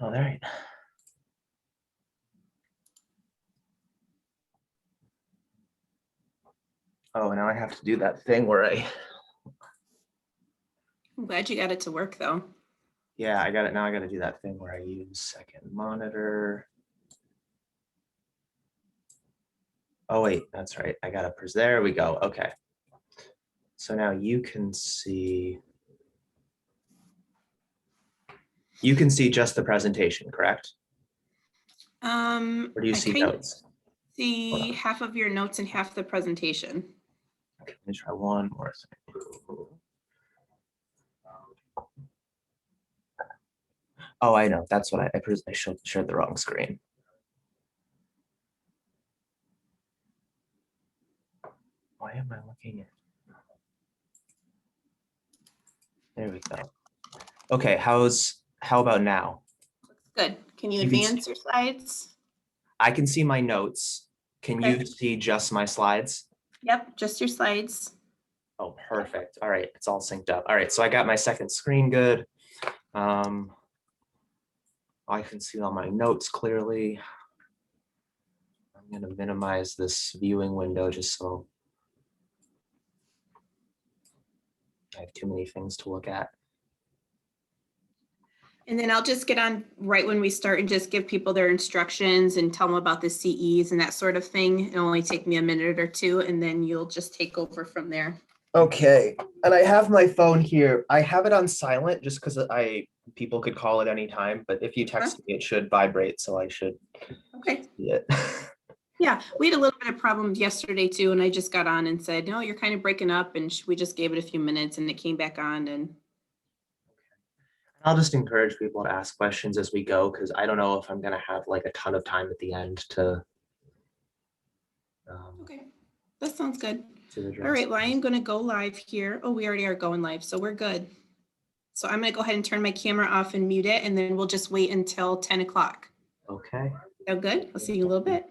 All right. Oh, now I have to do that thing where I'm glad you got it to work though. yeah, I got it. Now I got to do that thing where I use second monitor. Oh, wait, that's right. I got to press. There we go. Okay. So now you can see just the presentation, correct? Or do you I see kind of notes? see half of your notes and half the presentation. Okay, let me try one more thing. Oh, I know. That's what I shared the wrong screen. Why am I looking at? There we go. Okay, how about now? Looks good. Can you You can advance your slides? I can see my notes. Can Okay. you see just my slides? Yep, just your slides. Oh, perfect. All right, it's all synced up. All right, so I got my second screen good. I can see all my notes clearly. I'm going to minimize this viewing window just so I have too many things to look at. And then I'll just get on right when we start and just give people their instructions and tell them about the CEs and that sort of thing. It'll only take me a minute or two, and then you'll just take over from there. Okay, and I have my phone here. I have it on silent just because people could call at any time, but if you text me, it should vibrate, so I should Okay. see it. Yeah, we had a little bit of problems yesterday too, and I just got on and said, no, you're kind of breaking up, and we just gave it a few minutes and it came back on. And I'll just encourage people to ask questions as we go because I don't know if I'm going to have like a ton of time at the end to okay, that sounds good. address. All right, well, I am going to go live here. Oh, we already are going live, so we're good. So I'm going to go ahead and turn my camera off and mute it, and then we'll just wait until 10 o'clock. Okay. So good. I'll see you in a little bit.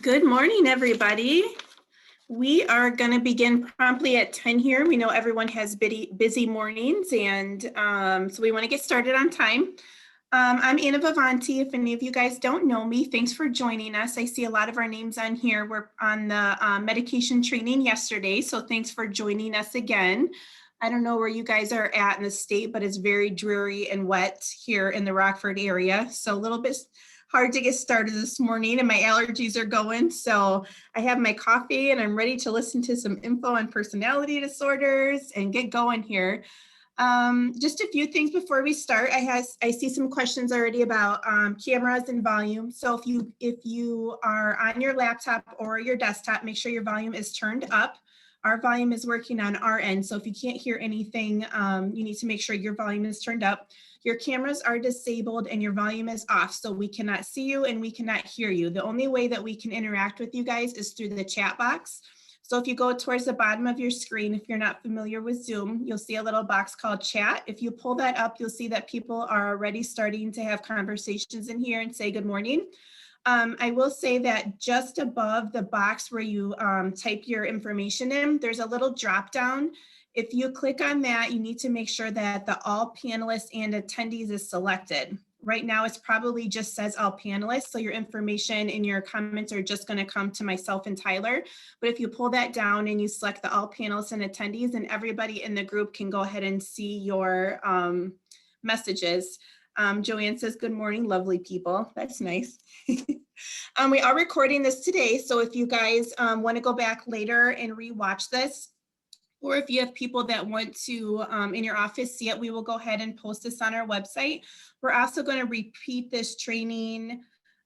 Good morning, everybody. We are going to begin promptly at 10 here. We know everyone has busy mornings, and so we want to get started on time. I'm Anna Vivanti. If any of you guys don't know me, thanks for joining us. I see a lot of our names on here. We're on the medication training yesterday, so thanks for joining us again. I don't know where you guys are at in the state, but it's very dreary and wet here in the Rockford area, so a little bit hard to get started this morning, and my allergies are going. So I have my coffee and I'm ready to listen to some info on personality disorders and get going here. Just a few things before we start. I see some questions already about cameras and volume. So if you are on your laptop or your desktop, make sure your volume is turned up. Our volume is working on our end. So if you can't hear anything, you need to make sure your volume is turned up. Your cameras are disabled and your volume is off, so we cannot see you and we cannot hear you. The only way that we can interact with you guys is through the chat box. So if you go towards the bottom of your screen, if you're not familiar with Zoom, you'll see a little box called chat. If you pull that up, you'll see that people are already starting to have conversations in here and say good morning. I will say that just above the box where you type your information in, there's a little drop down. If you click on that, you need to make sure that the all panelists and attendees is selected. Right now, it's probably just says all panelists, so your information and your comments are just going to come to myself and Tyler. But if you pull that down and you select the all panelists and attendees, then everybody in the group can go ahead and see your messages. Joanne says, good morning, lovely people. That's nice. We are recording this today, so if you guys want to go back later and rewatch this, or if you have people that want to in your office see it, we will go ahead and post this on our website. We're also going to repeat this training,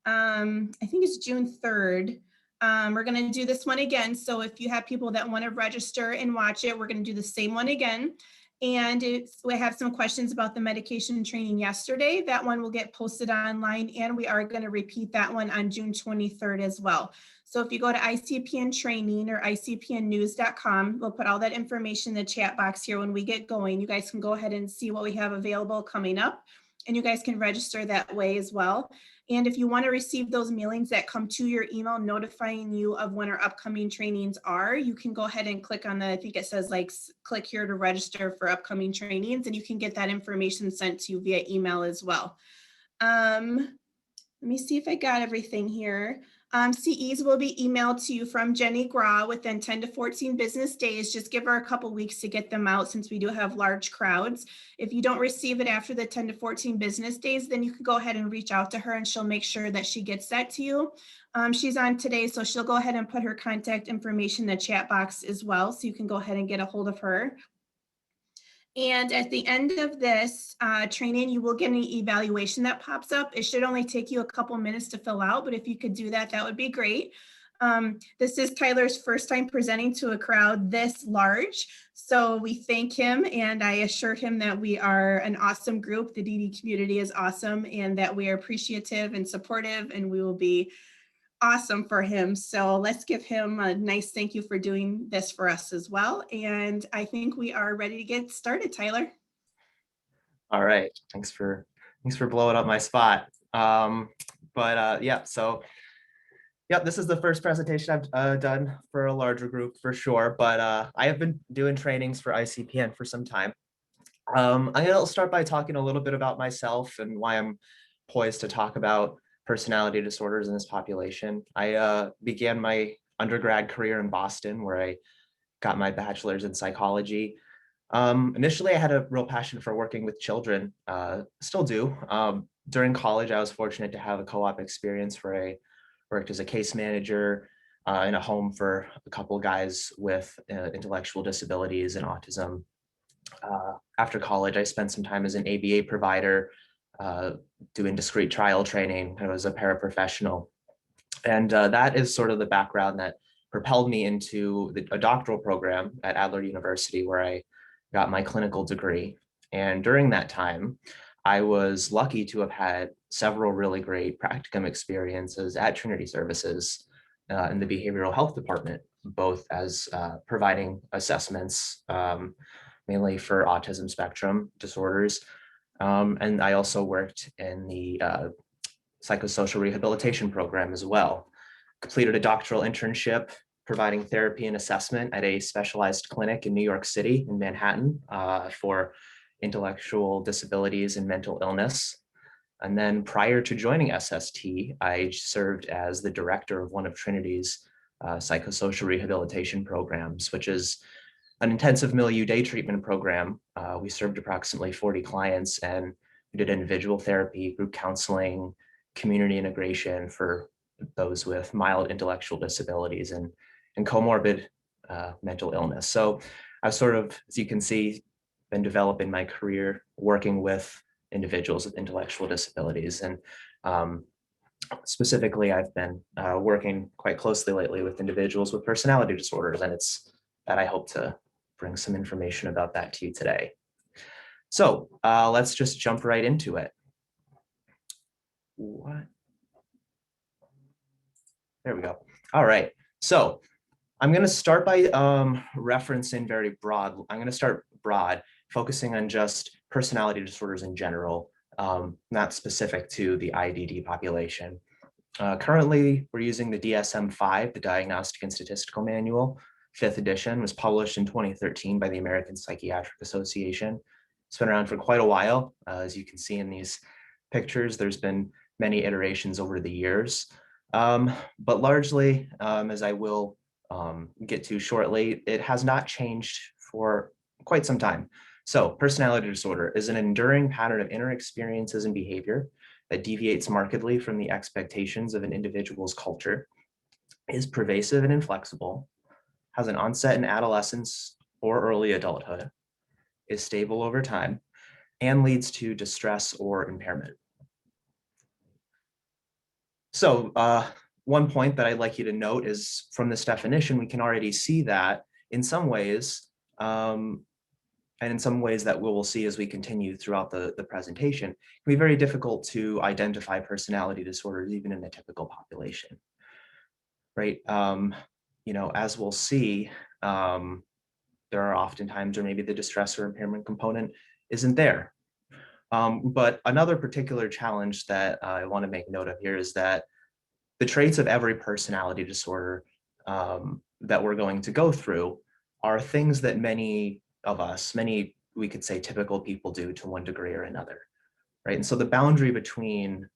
I think it's June 3rd. We're going to do this one again. So if you have people that want to register and watch it, we're going to do the same one again. And we have some questions about the medication training yesterday. That one will get posted online, and we are going to repeat that one on June 23rd as well. So if you go to ICPN training or icpnnews.com, we'll put all that information in the chat box here when we get going. You guys can go ahead and see what we have available coming up, and you guys can register that way as well. And if you want to receive those mailings that come to your email notifying you of when our upcoming trainings are, you can go ahead and click on the, I think it says like click here to register for upcoming trainings, and you can get that information sent to you via email as well. Let me see if I got everything here. CEs will be emailed to you from Jenny Gra within 10 to 14 business days. Just give her a couple weeks to get them out since we do have large crowds. If you don't receive it after the 10 to 14 business days, then you can go ahead and reach out to her and she'll make sure that she gets that to you. She's on today, so she'll go ahead and put her contact information in the chat box as well, so you can go ahead and get a hold of her. And at the end of this training, you will get an evaluation that pops up. It should only take you a couple minutes to fill out, but if you could do that, that would be great. This is Tyler's first time presenting to a crowd this large, so we thank him, and I assured him that we are an awesome group. The DD community is awesome, and that we are appreciative and supportive, and we will be awesome for him. So let's give him a nice thank you for doing this for us as well. And I think we are ready to get started, Tyler. All right, thanks for blowing up my spot. Yeah, so this is the first presentation I've done for a larger group for sure, but I have been doing trainings for ICPN for some time. I'll start by talking a little bit about myself and why I'm poised to talk about personality disorders in this population. I began my undergrad career in Boston, where I got my bachelor's in psychology. Initially, I had a real passion for working with children, still do. During college, I was fortunate to have a co-op experience where I worked as a case manager in a home for a couple of guys with intellectual disabilities and autism. After college, I spent some time as an ABA provider, doing discrete trial training. I was a paraprofessional. And that is sort of the background that propelled me into a doctoral program at Adler University, where I got my clinical degree. And during that time, I was lucky to have had several really great practicum experiences at Trinity Services in the behavioral health department, both as providing assessments, mainly for autism spectrum disorders. And I also worked in the psychosocial rehabilitation program as well. completed a doctoral internship providing therapy and assessment at a specialized clinic in New York City in Manhattan for intellectual disabilities and mental illness. And then prior to joining SST, I served as the director of one of Trinity's psychosocial rehabilitation programs, which is an intensive milieu day treatment program. We served approximately 40 clients, and we did individual therapy, group counseling, community integration for those with mild intellectual disabilities and comorbid mental illness. So I've sort of, as you can see, been developing my career working with individuals with intellectual disabilities. And specifically, I've been working quite closely lately with individuals with personality disorders, and it's that I hope to bring some information about that to you today. So let's just jump right into it. What? There we go. All right. So I'm going to start by referencing very broad. I'm going to start broad, focusing on just personality disorders in general, not specific to the IDD population. Currently, we're using the DSM-5, the Diagnostic and Statistical Manual. 5th edition was published in 2013 by the American Psychiatric Association. It's been around for quite a while. As you can see in these pictures, there's been many iterations over the years. But largely, as I will get to shortly, it has not changed for quite some time. So personality disorder is an enduring pattern of inner experiences and behavior that deviates markedly from the expectations of an individual's culture, is pervasive and inflexible, has an onset in adolescence or early adulthood, is stable over time, and leads to distress or impairment. So one point that I'd like you to note is from this definition, we can already see that in some ways, and in some ways that we will see as we continue throughout the presentation, it can be very difficult to identify personality disorders even in the typical population, right? You know, as we'll see, there are often times where maybe the distress or impairment component isn't there. But another particular challenge that I want to make note of here is that the traits of every personality disorder that we're going to go through are things that many of us, we could say typical people do to one degree or another, right? And so the boundary between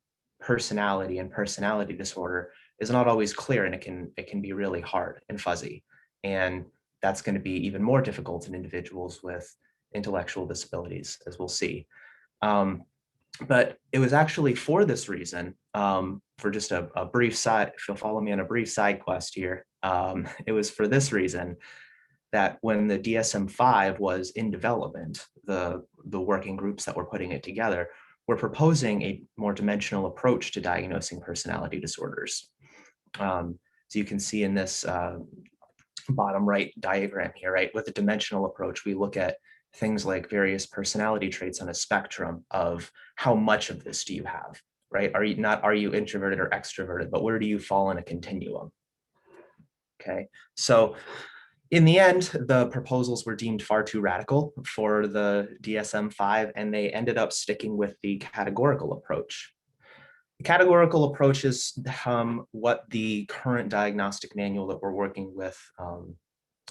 personality and personality disorder is not always clear, and it can be really hard and fuzzy. And that's going to be even more difficult in individuals with intellectual disabilities, as we'll see. But it was actually for this reason, for just a brief side, if you'll follow me on a brief side quest here, it was for this reason that when the DSM-5 was in development, the working groups that were putting it together were proposing a more dimensional approach to diagnosing personality disorders. So you can see in this bottom right diagram here, right, with a dimensional approach, we look at things like various personality traits on a spectrum of how much of this do you have, right? Are you introverted or extroverted, but where do you fall in a continuum? Okay, so in the end, the proposals were deemed far too radical for the DSM-5, and they ended up sticking with the categorical approach. The categorical approach is what the current diagnostic manual that we're working with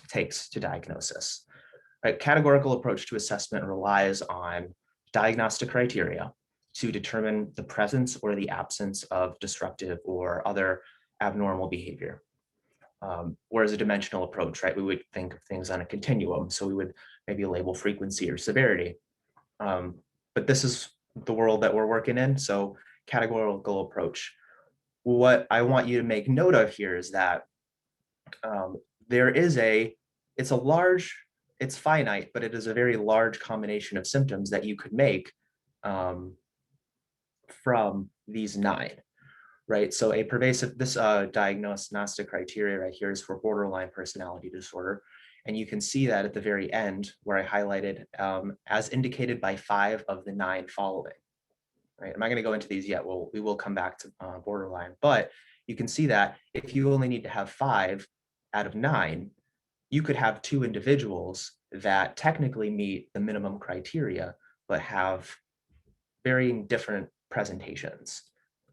takes to diagnosis. A categorical approach to assessment relies on diagnostic criteria to determine the presence or the absence of disruptive or other abnormal behavior. Whereas a dimensional approach, right, we would think of things on a continuum. So we would maybe label frequency or severity. But this is the world that we're working in. So categorical approach. What I want you to make note of here is that it's finite, but it is a very large combination of symptoms that you could make from these 9, right? So this diagnostic criteria right here is for borderline personality disorder. And you can see that at the very end where I highlighted as indicated by 5 of the 9 following, right? I'm not going to go into these yet. We will come back to borderline, but you can see that if you only need to have 5 out of 9, you could have 2 individuals that technically meet the minimum criteria, but have varying different presentations.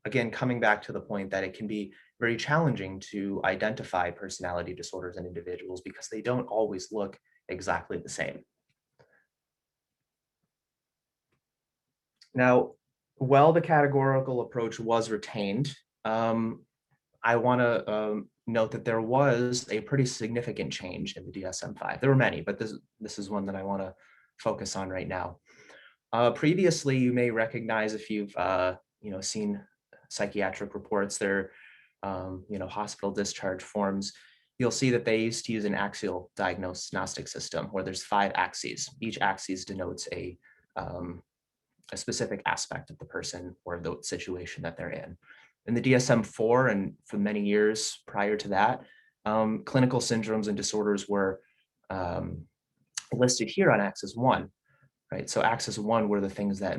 again, coming back to the point that it can be very challenging to identify personality disorders in individuals because they don't always look exactly the same. Now, while the categorical approach was retained, I want to note that there was a pretty significant change in the DSM-5. There were many, but this is one that I want to focus on right now. Previously, you may recognize if you've seen psychiatric reports, their hospital discharge forms. You'll see that they used to use an axial diagnostic system where there's 5 axes. Each axis denotes a specific aspect of the person or the situation that they're in. In the DSM-4 and for many years prior to that, clinical syndromes and disorders were listed here on axis 1, right? So axis 1 were the things that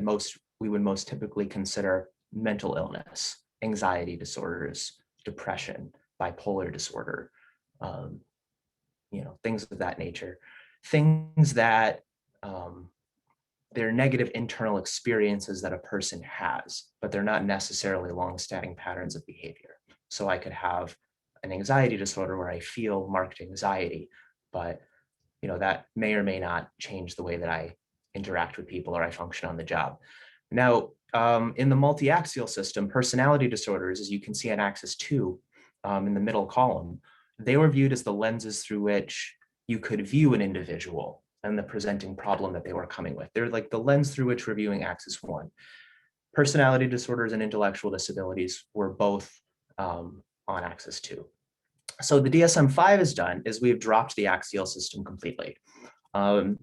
we would most typically consider mental illness, anxiety disorders, depression, bipolar disorder, things of that nature, things that they're negative internal experiences that a person has, but they're not necessarily long-standing patterns of behavior. So I could have an anxiety disorder where I feel marked anxiety, but that may or may not change the way that I interact with people or I function on the job. Now, in the multi-axial system, personality disorders, as you can see on axis 2 in the middle column, they were viewed as the lenses through which you could view an individual and the presenting problem that they were coming with. They're like the lens through which we're viewing axis 1. Personality disorders and intellectual disabilities were both on axis 2. So the DSM-5 has done is we've dropped the axial system completely. We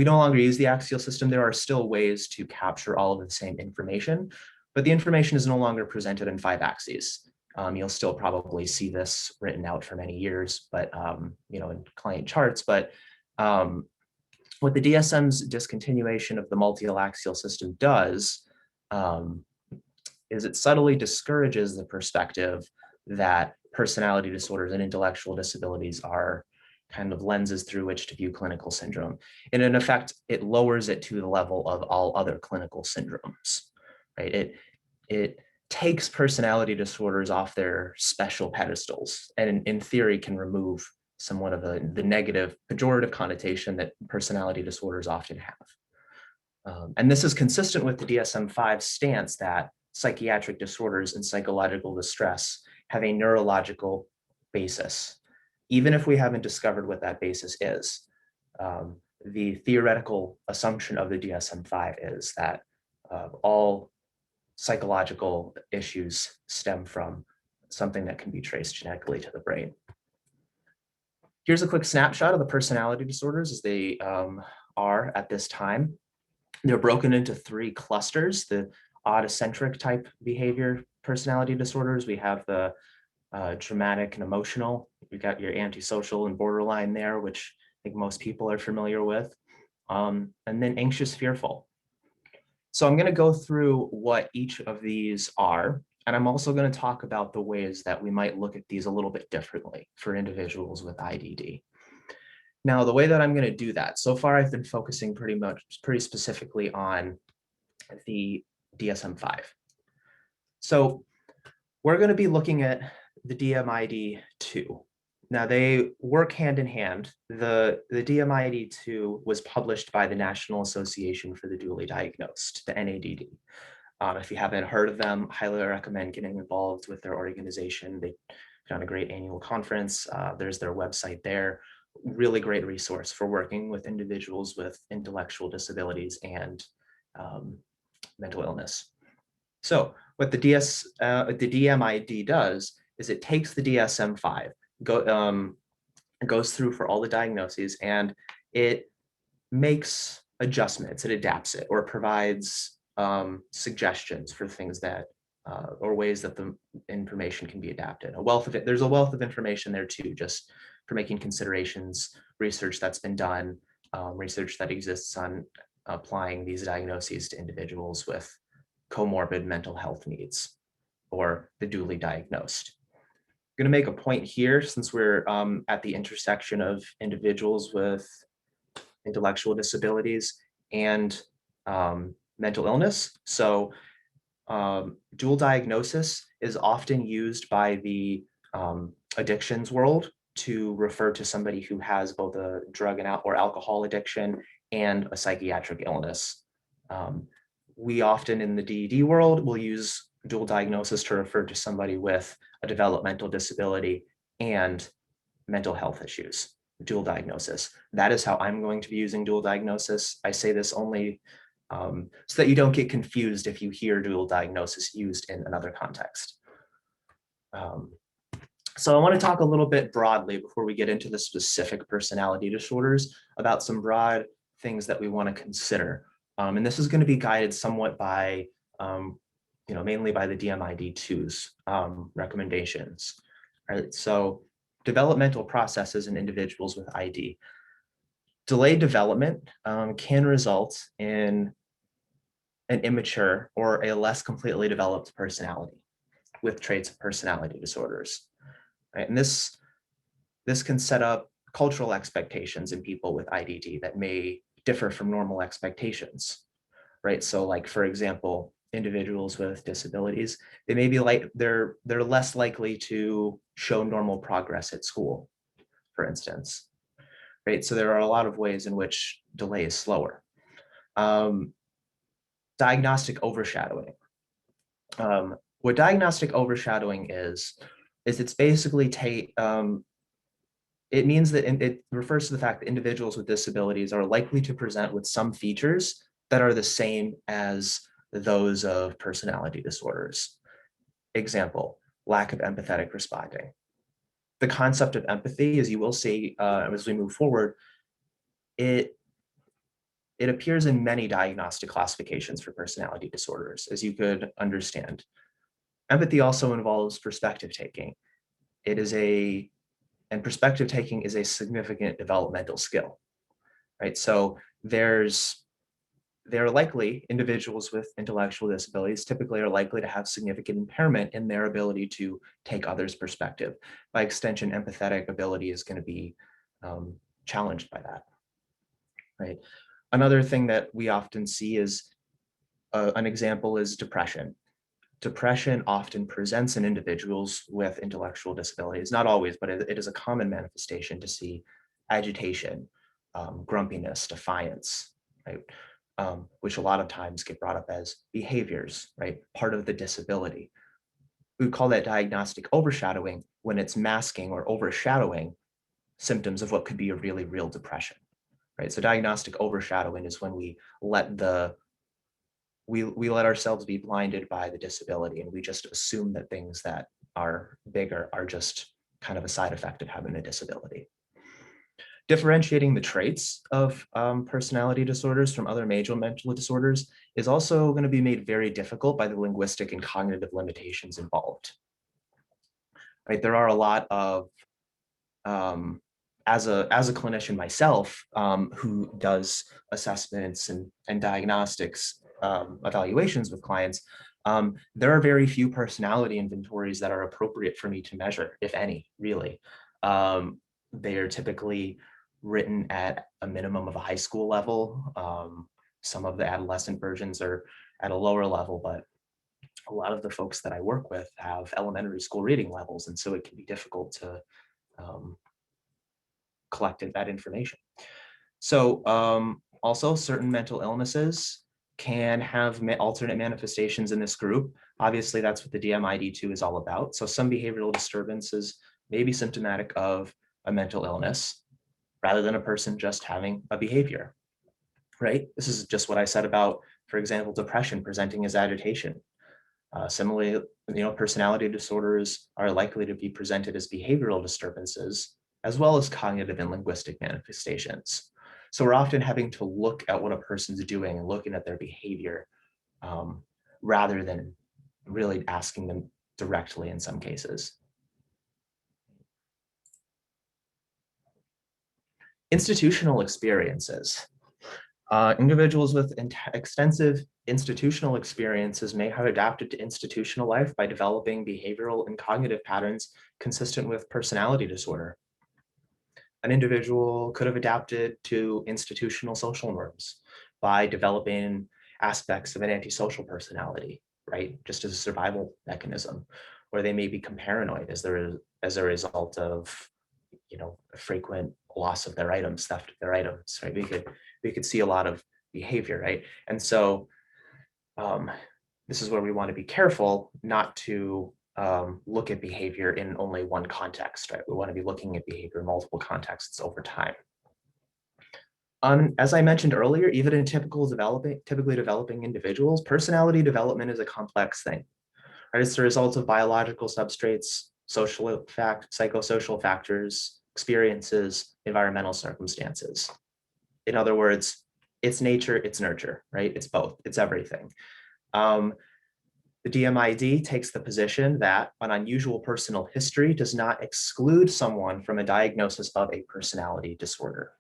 no longer use the axial system. There are still ways to capture all of the same information, but the information is no longer presented in 5 axes. You'll still probably see this written out for many years, but in client charts. But what the DSM's discontinuation of the multi-axial system does is it subtly discourages the perspective that personality disorders and intellectual disabilities are kind of lenses through which to view clinical syndrome. And in effect, it lowers it to the level of all other clinical syndromes, right? It takes personality disorders off their special pedestals and in theory can remove somewhat of the negative pejorative connotation that personality disorders often have. And this is consistent with the DSM-5 stance that psychiatric disorders and psychological distress have a neurological basis, even if we haven't discovered what that basis is. The theoretical assumption of the DSM-5 is that all psychological issues stem from something that can be traced genetically to the brain. Here's a quick snapshot of the personality disorders as they are at this time. They're broken into 3 clusters: the autocentric type behavior personality disorders. We have the dramatic and emotional. You've got your antisocial and borderline there, which I think most people are familiar with. And then anxious, fearful. So I'm going to go through what each of these are, and I'm also going to talk about the ways that we might look at these a little bit differently for individuals with IDD. Now, the way that I'm going to do that, so far I've been focusing pretty specifically on the DSM-5. So we're going to be looking at the DMID-2. Now they work hand in hand. The DMID-2 was published by the National Association for the Dually Diagnosed, the NADD. If you haven't heard of them, highly recommend getting involved with their organization. They put on a great annual conference. There's their website there. Really great resource for working with individuals with intellectual disabilities and mental illness. So what the DMID does is it takes the DSM-5, goes through for all the diagnoses, and it makes adjustments, it adapts it, or provides suggestions for things that, or ways that the information can be adapted. There's a wealth of information there too, just for making considerations, research that's been done, research that exists on applying these diagnoses to individuals with comorbid mental health needs or the dually diagnosed. I'm going to make a point here, since we're at the intersection of individuals with intellectual disabilities and mental illness. So Dual diagnosis is often used by the addictions world to refer to somebody who has both a drug and or alcohol addiction and a psychiatric illness. We often in the DED world will use dual diagnosis to refer to somebody with a developmental disability and mental health issues, dual diagnosis. That is how I'm going to be using dual diagnosis. I say this only so that you don't get confused if you hear dual diagnosis used in another context. So I want to talk a little bit broadly before we get into the specific personality disorders about some broad things that we want to consider. And this is going to be guided somewhat by, mainly by the DMID2's recommendations. Right? So developmental processes in individuals with ID. Delayed development can result in an immature or a less completely developed personality with traits of personality disorders. Right? And this can set up cultural expectations in people with IDD that may differ from normal expectations, right? So like, for example, individuals with disabilities, they may be like, they're less likely to show normal progress at school, for instance, right? So there are a lot of ways in which delay is slower. Diagnostic overshadowing. What diagnostic overshadowing is it's basically it means that it refers to the fact that individuals with disabilities are likely to present with some features that are the same as those of personality disorders. Example, lack of empathetic responding. The concept of empathy, as you will see as we move forward, it appears in many diagnostic classifications for personality disorders, as you could understand. Empathy also involves perspective taking. And perspective taking is a significant developmental skill, right? So there are likely individuals with intellectual disabilities typically are likely to have significant impairment in their ability to take others' perspective. By extension, empathetic ability is going to be challenged by that, right? Another thing that we often see is an example is depression. Depression often presents in individuals with intellectual disabilities, not always, but it is a common manifestation to see agitation, grumpiness, defiance, right? Which a lot of times get brought up as behaviors, right? Part of the disability. We would call that diagnostic overshadowing when it's masking or overshadowing symptoms of what could be a really real depression, right? So diagnostic overshadowing is when we let ourselves be blinded by the disability and we just assume that things that are bigger are just kind of a side effect of having a disability. Differentiating the traits of personality disorders from other major mental disorders is also going to be made very difficult by the linguistic and cognitive limitations involved. Right, there are a lot of, as a clinician myself, who does assessments and diagnostics evaluations with clients, there are very few personality inventories that are appropriate for me to measure, if any, really. They are typically written at a minimum of a high school level. Some of the adolescent versions are at a lower level, but a lot of the folks that I work with have elementary school reading levels, and so it can be difficult to collect that information. So also certain mental illnesses can have alternate manifestations in this group. Obviously, that's what the DMID2 is all about. So some behavioral disturbances may be symptomatic of a mental illness rather than a person just having a behavior, right? This is just what I said about, for example, depression presenting as agitation. Similarly, personality disorders are likely to be presented as behavioral disturbances, as well as cognitive and linguistic manifestations. So we're often having to look at what a person's doing and looking at their behavior rather than really asking them directly in some cases. Institutional experiences. Individuals with extensive institutional experiences may have adapted to institutional life by developing behavioral and cognitive patterns consistent with personality disorder. An individual could have adapted to institutional social norms by developing aspects of an antisocial personality, right? Just as a survival mechanism, or they may become paranoid as a result of, a frequent loss of their items, theft of their items, right? We could see a lot of behavior, right? And so this is where we want to be careful not to look at behavior in only one context, right? We want to be looking at behavior in multiple contexts over time. As I mentioned earlier, even in typically developing individuals, personality development is a complex thing, right? It's the result of biological substrates, psychosocial factors, experiences, environmental circumstances. In other words, it's nature, it's nurture, right? It's both, it's everything. The DMID takes the position that an unusual personal history does not exclude someone from a diagnosis of a personality disorder.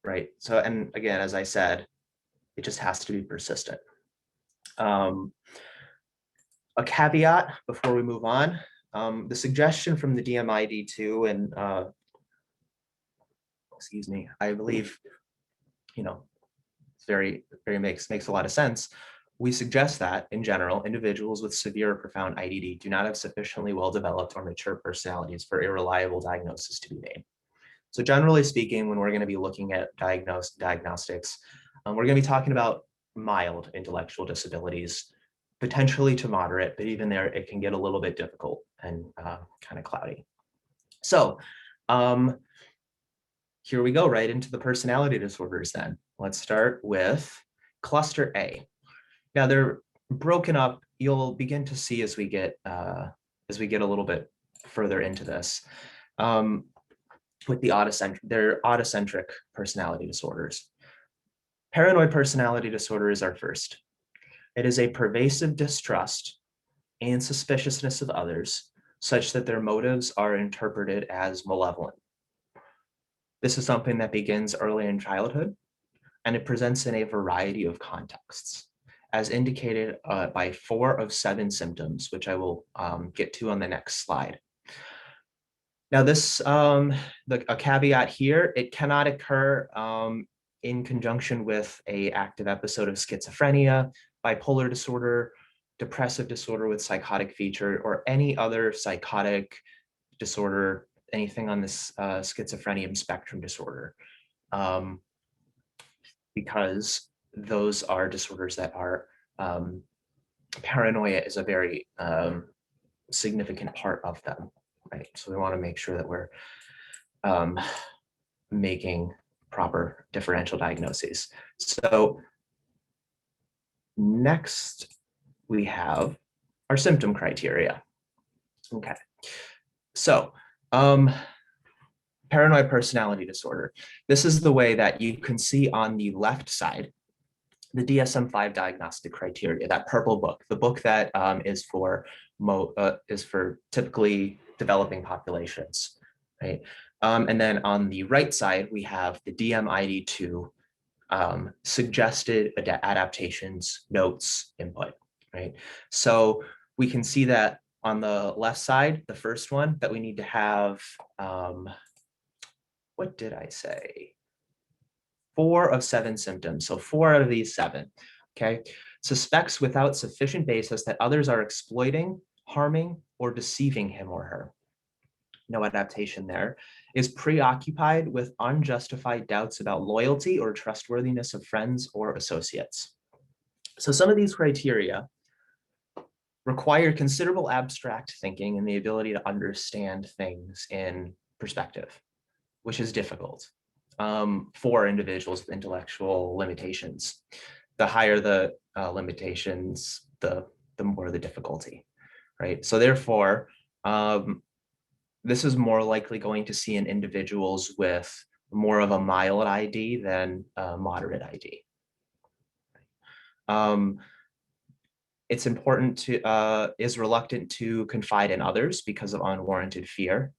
Right. So, and again, as I said, it just has to be persistent. A caveat before we move on, the suggestion from the DMID2 and excuse me, I believe, it's very makes a lot of sense. We suggest that in general, individuals with severe or profound IDD do not have sufficiently well-developed or mature personalities for a reliable diagnosis to be made. So generally speaking, when we're going to be looking at diagnostics, we're going to be talking about mild intellectual disabilities, potentially to moderate, but even there, it can get a little bit difficult and kind of cloudy. So here we go right into the personality disorders then. Let's start with cluster A. Now they're broken up. You'll begin to see as we get a little bit further into this. With the they're autocentric personality disorders. Paranoid personality disorder is our first. It is a pervasive distrust and suspiciousness of others, such that their motives are interpreted as malevolent. This is something that begins early in childhood, and it presents in a variety of contexts, as indicated by 4 of 7 symptoms, which I will get to on the next slide. Now this, a caveat here, it cannot occur in conjunction with an active episode of schizophrenia, bipolar disorder, depressive disorder with psychotic feature, or any other psychotic disorder, anything on this schizophrenia spectrum disorder, because those are disorders that are, paranoia is a very significant part of them. Right. So we want to make sure that we're making proper differential diagnoses. So next we have our symptom criteria. Okay. So paranoid personality disorder. This is the way that you can see on the left side, the DSM-5 diagnostic criteria, that purple book, the book that is for typically developing populations, right? And then on the right side, we have the DMID2 suggested adaptations, notes, input, right? So we can see that on the left side, the first one, that we need to have, what did I say? 4 of 7 symptoms, so 4 out of these 7, okay? Suspects without sufficient basis that others are exploiting, harming, or deceiving him or her. No adaptation there. Is preoccupied with unjustified doubts about loyalty or trustworthiness of friends or associates. So some of these criteria require considerable abstract thinking and the ability to understand things in perspective, which is difficult for individuals with intellectual limitations. The higher the limitations, the more the difficulty, right? So therefore, this is more likely going to see in individuals with more of a mild ID than a moderate ID. It's important to, is reluctant to confide in others because of unwarranted fear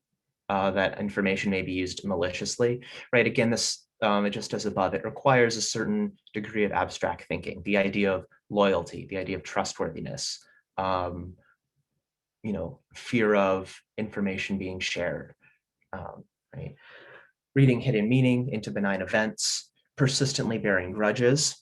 that information may be used maliciously, right? Again, this, just as above, it requires a certain degree of abstract thinking, the idea of loyalty, the idea of trustworthiness, fear of information being shared, right? Reading hidden meaning into benign events, persistently bearing grudges,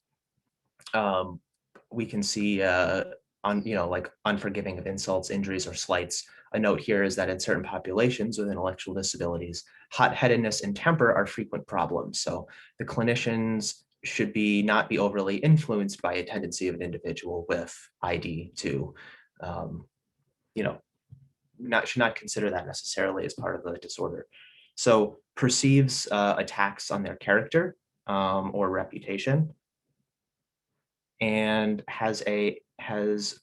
We can see like unforgiving of insults, injuries, or slights. A note here is that in certain populations with intellectual disabilities, hot-headedness and temper are frequent problems. So the clinicians should not be overly influenced by a tendency of an individual with ID to, should not consider that necessarily as part of the disorder. So perceives attacks on their character or reputation, and has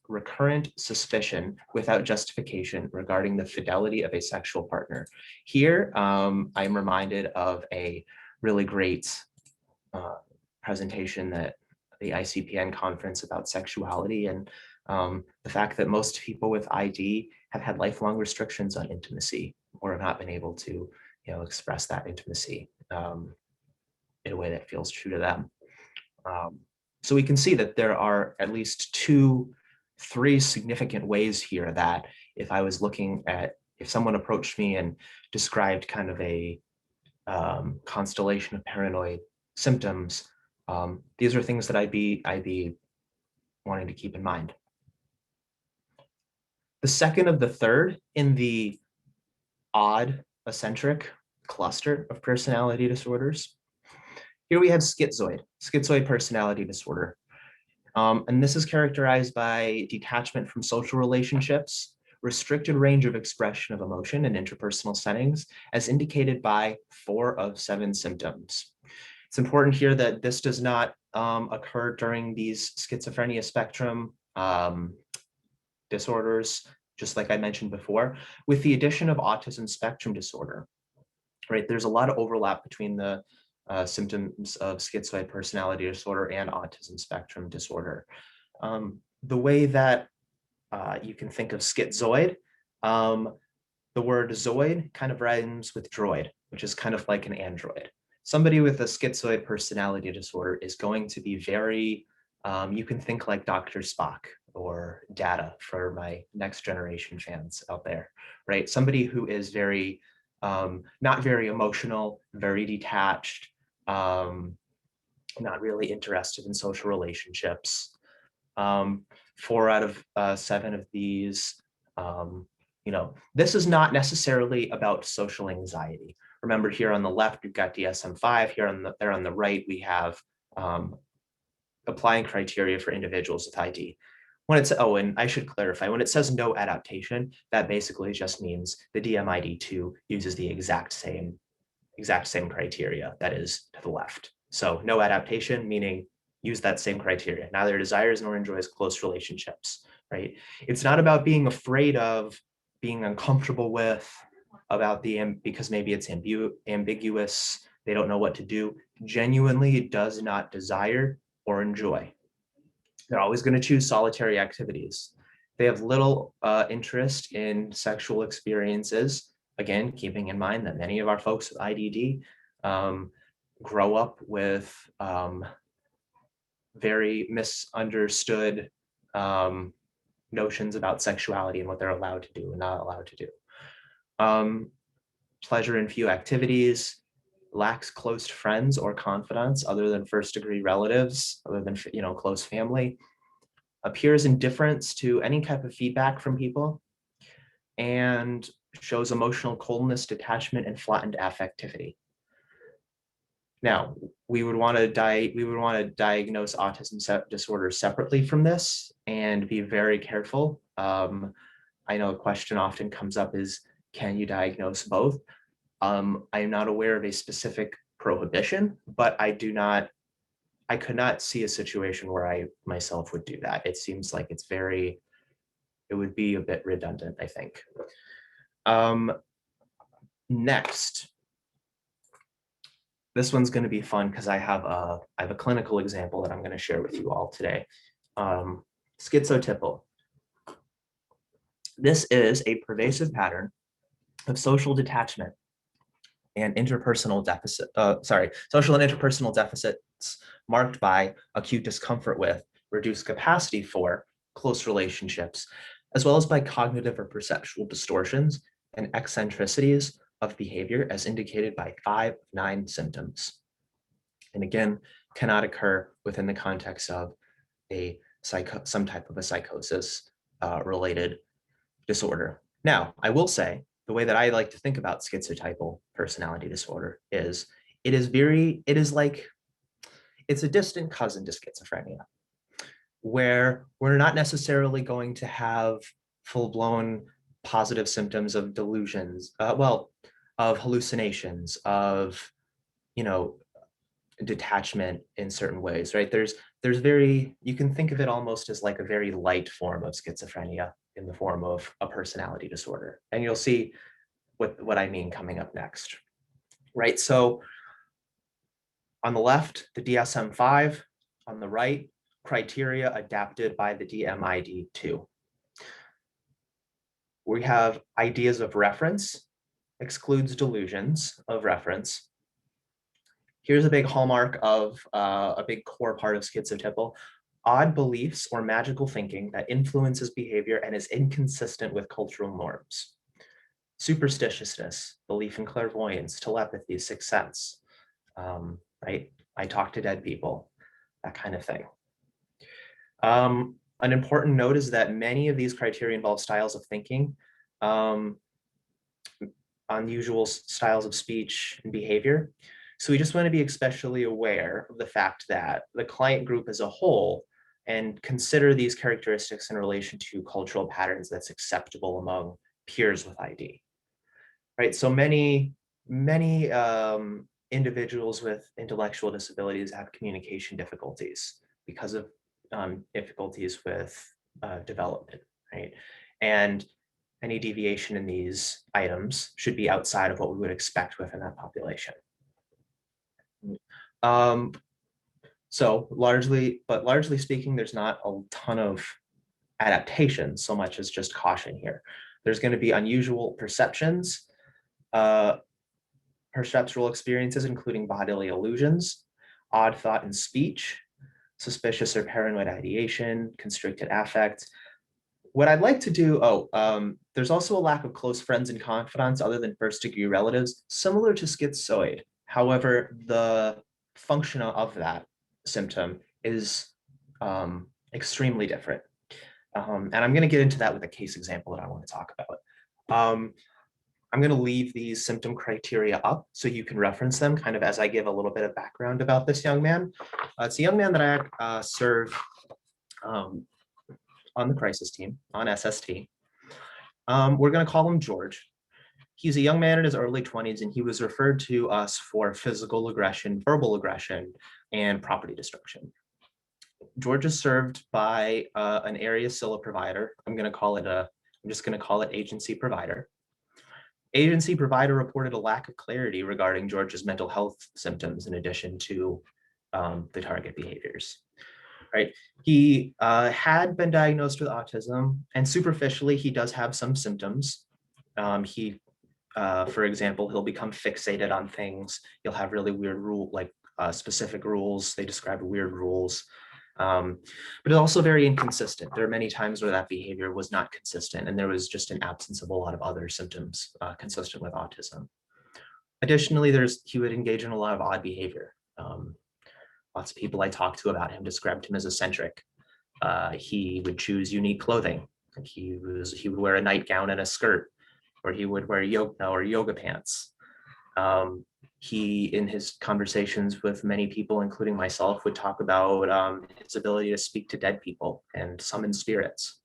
recurrent suspicion without justification regarding the fidelity of a sexual partner. Here, I'm reminded of a really great presentation that the ICPN conference about sexuality, and the fact that most people with ID have had lifelong restrictions on intimacy or have not been able to, express that intimacy in a way that feels true to them. So we can see that there are at least three significant ways here that if someone approached me and described kind of a constellation of paranoid symptoms, these are things that I'd be wanting to keep in mind. The second of the third in the odd eccentric cluster of personality disorders. Here we have schizoid personality disorder. And this is characterized by detachment from social relationships, restricted range of expression of emotion in interpersonal settings, as indicated by 4 of 7 symptoms. It's important here that this does not occur during these schizophrenia spectrum disorders, just like I mentioned before, with the addition of autism spectrum disorder, right? There's a lot of overlap between the symptoms of schizoid personality disorder and autism spectrum disorder. The way that you can think of schizoid, the word zoid kind of rhymes with droid, which is kind of like an android. Somebody with a schizoid personality disorder is going to be very, you can think like Dr. Spock or Data for my next generation fans out there, right? Somebody who is very, not very emotional, very detached, not really interested in social relationships. 4 out of 7 of these, this is not necessarily about social anxiety. Remember, here on the left, we've got DSM-5. There on the right, we have applying criteria for individuals with ID. And I should clarify, when it says no adaptation, that basically just means the DMID2 uses the exact same criteria that is to the left. So no adaptation, meaning use that same criteria. Neither desires nor enjoys close relationships, right? It's not about being afraid of, being uncomfortable with, because maybe it's ambiguous, they don't know what to do. Genuinely does not desire or enjoy. They're always going to choose solitary activities. They have little interest in sexual experiences. Again, keeping in mind that many of our folks with IDD grow up with very misunderstood notions about sexuality and what they're allowed to do and not allowed to do. Pleasure in few activities, lacks close friends or confidants other than first-degree relatives, other than close family, appears indifference to any type of feedback from people, and shows emotional coldness, detachment, and flattened affectivity. Now, we would want to diagnose autism disorder separately from this and be very careful. I know a question often comes up is, can you diagnose both? I'm not aware of a specific prohibition, but I could not see a situation where I myself would do that. It seems like it would be a bit redundant, I think. Next, this one's going to be fun because I have a clinical example that I'm going to share with you all today. Schizotypal. This is a pervasive pattern of social detachment and social and interpersonal deficits marked by acute discomfort with, reduced capacity for close relationships, as well as by cognitive or perceptual distortions and eccentricities of behavior as indicated by 5 of 9 symptoms. And again, cannot occur within the context of some type of a psychosis related disorder. Now, I will say the way that I like to think about schizotypal personality disorder is it's a distant cousin to schizophrenia, where we're not necessarily going to have full-blown positive symptoms of delusions, of hallucinations, of, you know, detachment in certain ways, right? You can think of it almost as like a very light form of schizophrenia in the form of a personality disorder. And you'll see what I mean coming up next, right? So on the left, the DSM-5, on the right, criteria adapted by the DMID-2. We have ideas of reference, excludes delusions of reference. Here's a big hallmark of a big core part of schizotypal: odd beliefs or magical thinking that influences behavior and is inconsistent with cultural norms. Superstitiousness, belief in clairvoyance, telepathy, sixth sense, right? I talk to dead people, that kind of thing. An important note is that many of these criteria involve styles of thinking, unusual styles of speech and behavior. So we just want to be especially aware of the fact that the client group as a whole and consider these characteristics in relation to cultural patterns that's acceptable among peers with ID, right? So many individuals with intellectual disabilities have communication difficulties because of difficulties with development, right? And any deviation in these items should be outside of what we would expect within that population. So largely speaking, there's not a ton of adaptation so much as just caution here. There's going to be unusual perceptions, perceptual experiences, including bodily illusions, odd thought and speech, suspicious or paranoid ideation, constricted affect. What I'd like to do, there's also a lack of close friends and confidants other than first-degree relatives, similar to schizoid. However, the function of that symptom is extremely different. And I'm going to get into that with a case example that I want to talk about. I'm going to leave these symptom criteria up so you can reference them kind of as I give a little bit of background about this young man. It's a young man that I serve on the crisis team, on SST. We're going to call him George. He's a young man in his early 20s, and he was referred to us for physical aggression, verbal aggression, and property destruction. George is served by an area SILA provider. I'm just going to call it agency provider. Agency provider reported a lack of clarity regarding George's mental health symptoms in addition to the target behaviors. Right, he had been diagnosed with autism, and superficially, he does have some symptoms. For example, he'll become fixated on things. He'll have really weird specific rules. They describe weird rules. But it's also very inconsistent. There are many times where that behavior was not consistent, and there was just an absence of a lot of other symptoms consistent with autism. Additionally, he would engage in a lot of odd behavior. Lots of people I talked to about him described him as eccentric. He would choose unique clothing. He would wear a nightgown and a skirt, or he would wear yoga pants. He, in his conversations with many people, including myself, would talk about his ability to speak to dead people and summon spirits.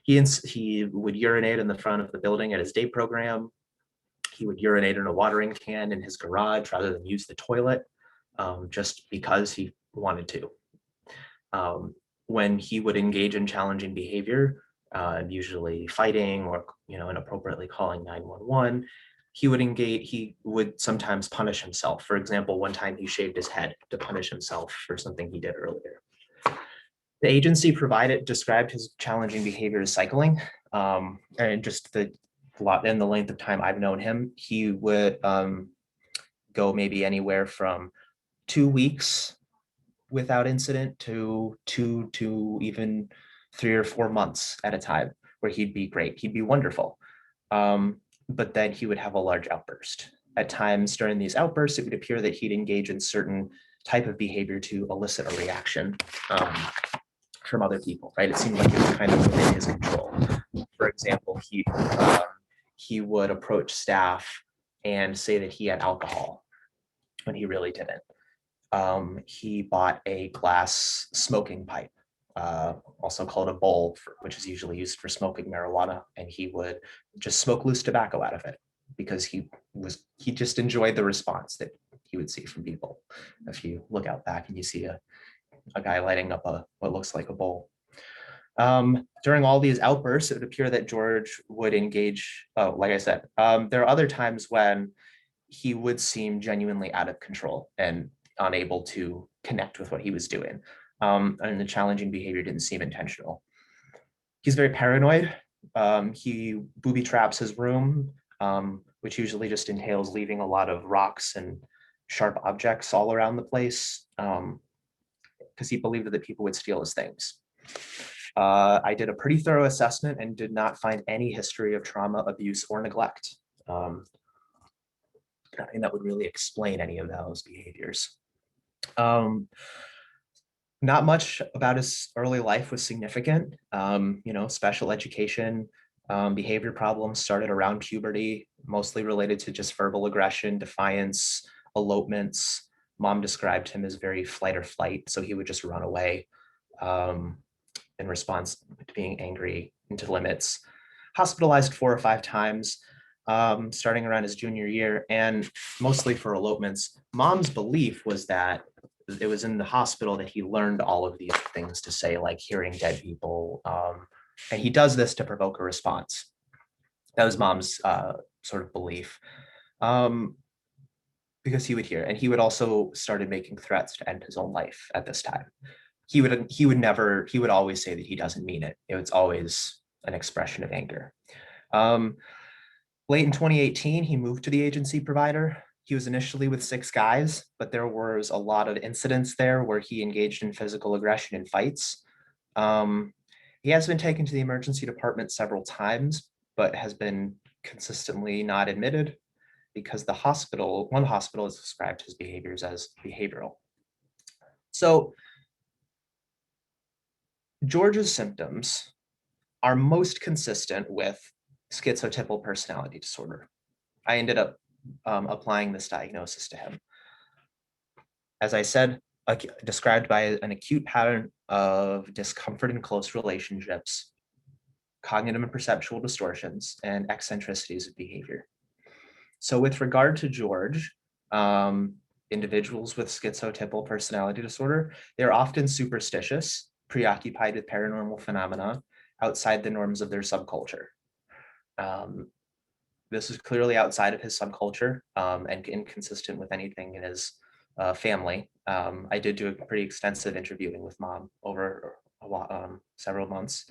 He would urinate in the front of the building at his day program. He would urinate in a watering can in his garage rather than use the toilet, just because he wanted to. When he would engage in challenging behavior, usually fighting or inappropriately calling 911, he would sometimes punish himself. For example, one time he shaved his head to punish himself for something he did earlier. The agency described his challenging behavior as cycling, and just the length of time I've known him, he would go maybe anywhere from 2 weeks without incident to even 3 or 4 months at a time, where he'd be great. He'd be wonderful. But then he would have a large outburst. At times during these outbursts, it would appear that he'd engage in certain type of behavior to elicit a reaction from other people, right? It seemed like it was kind of within his control. For example, he would approach staff and say that he had alcohol when he really didn't. He bought a glass smoking pipe, also called a bowl, which is usually used for smoking marijuana, and he would just smoke loose tobacco out of it because he just enjoyed the response that he would see from people. If you look out back and you see a guy lighting up what looks like a bowl. During all these outbursts, it would appear that George would engage. Oh, like I said, there are other times when he would seem genuinely out of control and unable to connect with what he was doing. And the challenging behavior didn't seem intentional. He's very paranoid. He booby traps his room, which usually just entails leaving a lot of rocks and sharp objects all around the place, because he believed that people would steal his things. I did a pretty thorough assessment and did not find any history of trauma, abuse, or neglect. Nothing that would really explain any of those behaviors. Not much about his early life was significant. Special education, behavior problems started around puberty, mostly related to just verbal aggression, defiance, elopements. Mom described him as very flight or flight, so he would just run away in response to being angry into limits. Hospitalized 4 or 5 times, starting around his junior year, and mostly for elopements. Mom's belief was that it was in the hospital that he learned all of these things to say, like hearing dead people. And he does this to provoke a response. That was Mom's sort of belief. Because he would hear, and he would also started making threats to end his own life at this time. He would always say that he doesn't mean it. It was always an expression of anger. Late in 2018, he moved to the agency provider. He was initially with 6 guys, but there was a lot of incidents there where he engaged in physical aggression and fights. He has been taken to the emergency department several times, but has been consistently not admitted because one hospital has described his behaviors as behavioral. So George's symptoms are most consistent with schizotypal personality disorder. I ended up applying this diagnosis to him. As I said, described by an acute pattern of discomfort in close relationships, cognitive and perceptual distortions, and eccentricities of behavior. So with regard to George, individuals with schizotypal personality disorder, they're often superstitious, preoccupied with paranormal phenomena outside the norms of their subculture. This is clearly outside of his subculture and inconsistent with anything in his family. I did do a pretty extensive interviewing with Mom over several months.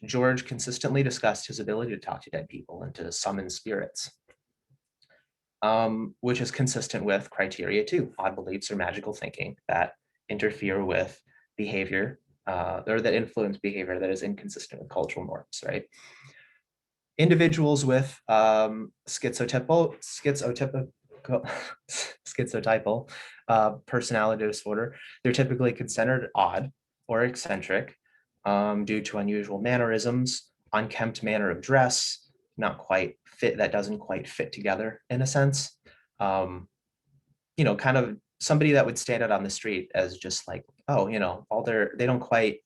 George consistently discussed his ability to talk to dead people and to summon spirits, which is consistent with criteria 2, odd beliefs or magical thinking that interfere with behavior or that influence behavior that is inconsistent with cultural norms, right? Individuals with schizotypal personality disorder, they're typically considered odd or eccentric due to unusual mannerisms, unkempt manner of dress, not quite fit, that doesn't quite fit together in a sense. Kind of somebody that would stand out on the street as just like, oh, they don't quite,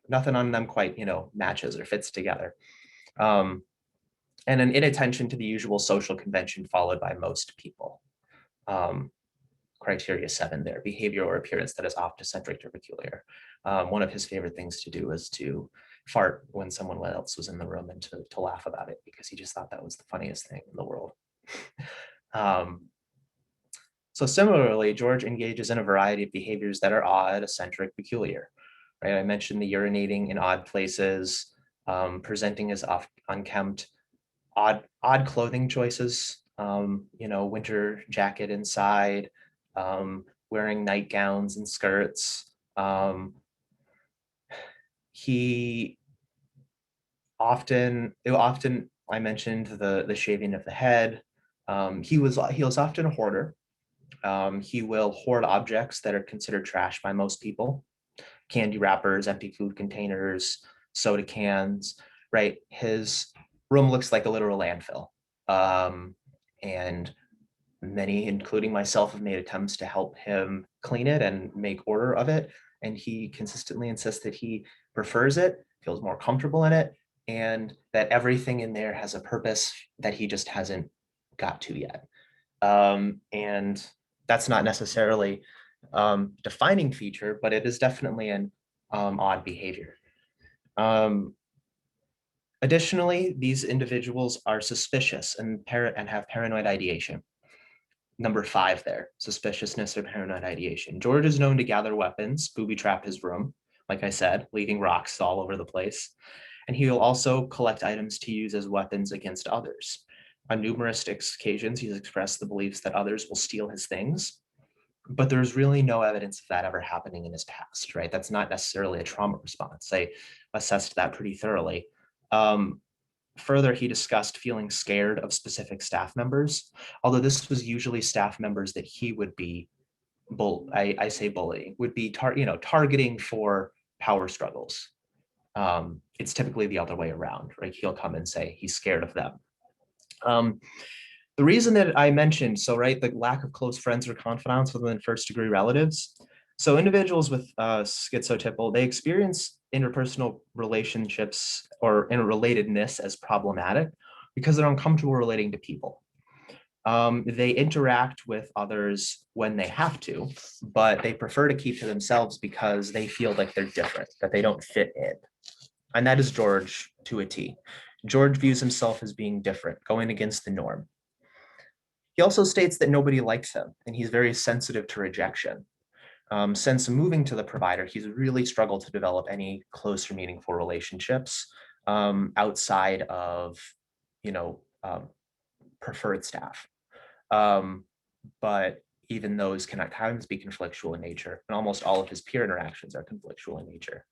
nothing on them quite, matches or fits together. And an inattention to the usual social convention followed by most people. Criteria 7 there, behavior or appearance that is optocentric or peculiar. One of his favorite things to do was to fart when someone else was in the room and to laugh about it because he just thought that was the funniest thing in the world. So similarly, George engages in a variety of behaviors that are odd, eccentric, peculiar. Right? I mentioned the urinating in odd places, presenting as unkempt, odd clothing choices, winter jacket inside, wearing nightgowns and skirts. He often, I mentioned the shaving of the head. He was often a hoarder. He will hoard objects that are considered trash by most people. Candy wrappers, empty food containers, soda cans, right? His room looks like a literal landfill. And many, including myself, have made attempts to help him clean it and make order of it. And he consistently insists that he prefers it, feels more comfortable in it, and that everything in there has a purpose that he just hasn't got to yet. And that's not necessarily defining feature, but it is definitely an odd behavior. Additionally, these individuals are suspicious and have paranoid ideation. Number 5 there, suspiciousness or paranoid ideation. George is known to gather weapons, booby trap his room, like I said, leaving rocks all over the place. And he will also collect items to use as weapons against others. On numerous occasions, he's expressed the beliefs that others will steal his things, but there's really no evidence of that ever happening in his past, right? That's not necessarily a trauma response. I assessed that pretty thoroughly. Further, he discussed feeling scared of specific staff members, although this was usually staff members that he would be, I say bullying, would be targeting for power struggles. It's typically the other way around, right? He'll come and say he's scared of them. The reason that I mentioned, the lack of close friends or confidants within first degree relatives. So individuals with schizotypal, they experience interpersonal relationships or interrelatedness as problematic because they're uncomfortable relating to people. They interact with others when they have to, but they prefer to keep to themselves because they feel like they're different, that they don't fit in. And that is George to a T. George views himself as being different, going against the norm. He also states that nobody likes him, and he's very sensitive to rejection. Since moving to the provider, he's really struggled to develop any close or meaningful relationships outside of, preferred staff. But even those can at times be conflictual in nature, and almost all of his peer interactions are conflictual in nature.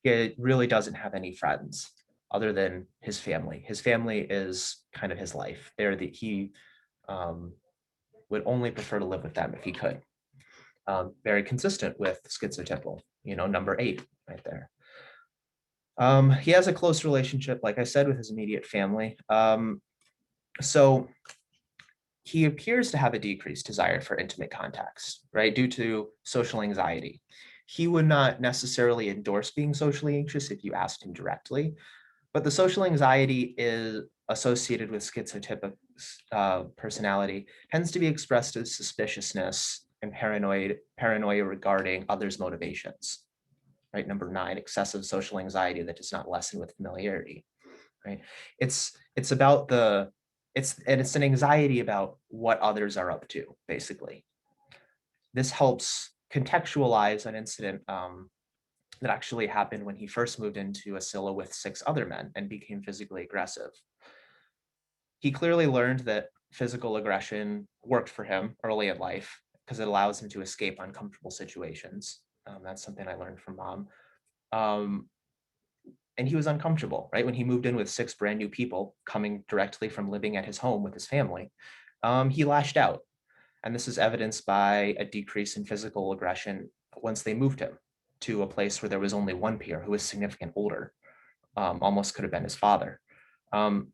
He really doesn't have any friends other than his family. His family is kind of his life. He would only prefer to live with them if he could. Very consistent with schizotypal, number 8 right there. He has a close relationship, like I said, with his immediate family. So he appears to have a decreased desire for intimate contacts, right, due to social anxiety. He would not necessarily endorse being socially anxious if you asked him directly, but the social anxiety is associated with schizotypic personality tends to be expressed as suspiciousness and paranoia regarding others' motivations. Right, number 9, excessive social anxiety that does not lessen with familiarity. Right, it's an anxiety about what others are up to, basically. This helps contextualize an incident that actually happened when he first moved into Asila with 6 other men and became physically aggressive. He clearly learned that physical aggression worked for him early in life because it allows him to escape uncomfortable situations. That's something I learned from Mom. And he was uncomfortable, right? When he moved in with 6 brand new people coming directly from living at his home with his family, he lashed out. And this is evidenced by a decrease in physical aggression once they moved him to a place where there was only one peer who was significant older, almost could have been his father.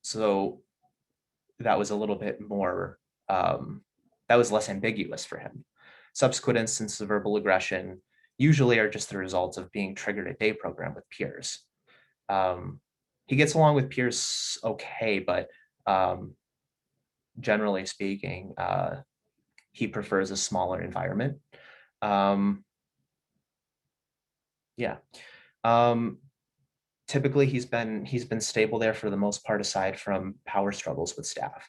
So that was a little bit more, that was less ambiguous for him. Subsequent instances of verbal aggression usually are just the results of being triggered at day program with peers. He gets along with peers okay, but generally speaking, he prefers a smaller environment. Typically he's been stable there for the most part, aside from power struggles with staff.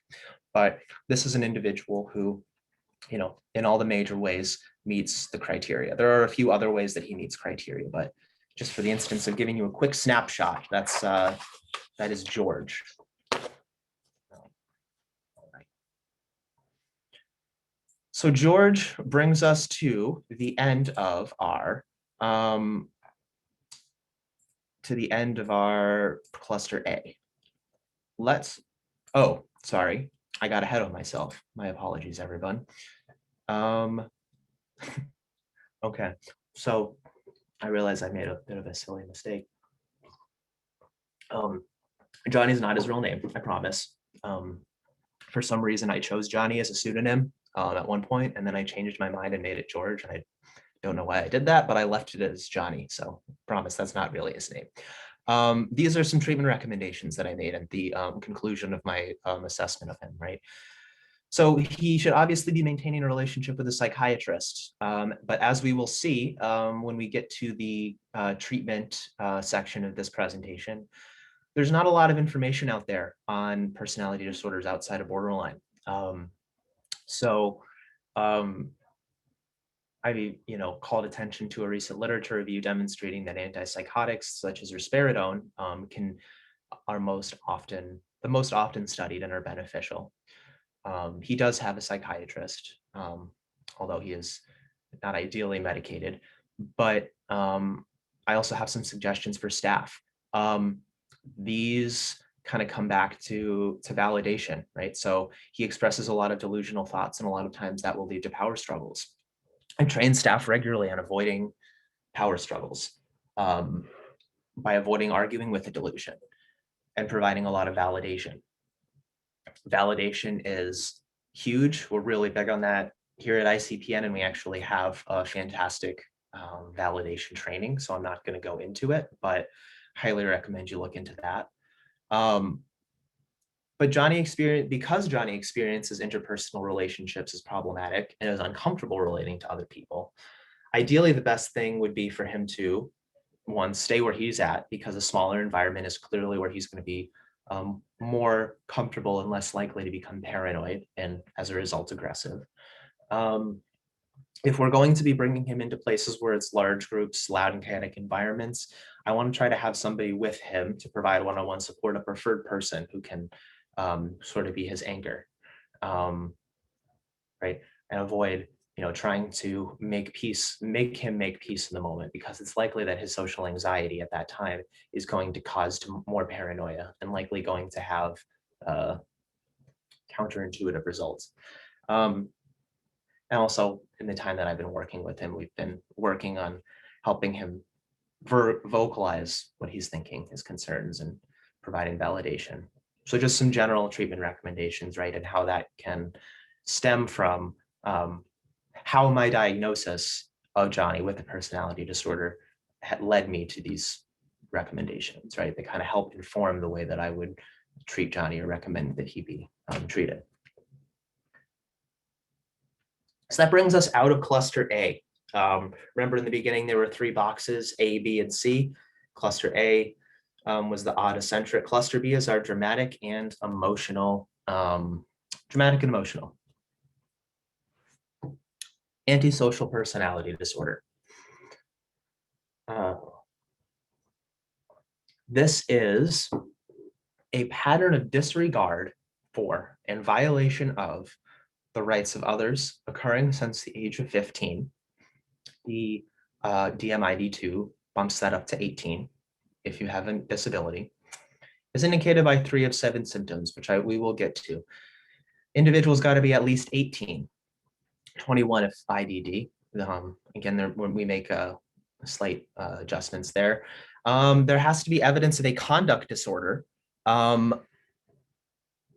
But this is an individual who, in all the major ways meets the criteria. There are a few other ways that he meets criteria, but just for the instance of giving you a quick snapshot, that is George. So George brings us to the end of our cluster A. Oh, sorry, I got ahead of myself. My apologies, everyone. Um, okay, so I realize I made a bit of a silly mistake. Um, Johnny's not his real name, I promise. For some reason, I chose Johnny as a pseudonym at one point, and then I changed my mind and made it George. And I don't know why I did that, but I left it as Johnny. So promise that's not really his name. These are some treatment recommendations that I made at the conclusion of my assessment of him, right? So he should obviously be maintaining a relationship with a psychiatrist. But as we will see when we get to the treatment section of this presentation, there's not a lot of information out there on personality disorders outside of borderline. So I called attention to a recent literature review demonstrating that antipsychotics such as risperidone are the most often studied and are beneficial. He does have a psychiatrist, although he is not ideally medicated, but I also have some suggestions for staff. These kind of come back to validation, right? So he expresses a lot of delusional thoughts, and a lot of times that will lead to power struggles. I train staff regularly on avoiding power struggles by avoiding arguing with a delusion and providing a lot of validation. Validation is huge. We're really big on that here at ICPN, and we actually have a fantastic validation training. So I'm not going to go into it, but highly recommend you look into that. But because Johnny experiences interpersonal relationships as problematic and is uncomfortable relating to other people, ideally the best thing would be for him to, one, stay where he's at, because a smaller environment is clearly where he's going to be more comfortable and less likely to become paranoid and as a result aggressive. If we're going to be bringing him into places where it's large groups, loud and chaotic environments, I want to try to have somebody with him to provide one-on-one support, a preferred person who can sort of be his anchor, right? And avoid, trying to make him make peace in the moment, because it's likely that his social anxiety at that time is going to cause more paranoia and likely going to have counterintuitive results. And also, in the time that I've been working with him, we've been working on helping him vocalize what he's thinking, his concerns, and providing validation. So just some general treatment recommendations, right? And how that can stem from how my diagnosis of Johnny with a personality disorder had led me to these recommendations, right? They kind of help inform the way that I would treat Johnny or recommend that he be treated. So that brings us out of cluster A. Remember in the beginning, there were 3 boxes, A, B, and C. Cluster A was the odd eccentric. Cluster B is our dramatic and emotional. Antisocial personality disorder. This is a pattern of disregard for and violation of the rights of others occurring since the age of 15. The DMID2 bumps that up to 18 if you have a disability. Is indicated by 3 of 7 symptoms, which we will get to. Individuals got to be at least 18, 21 if IDD. Again, when we make slight adjustments there. There has to be evidence of a conduct disorder with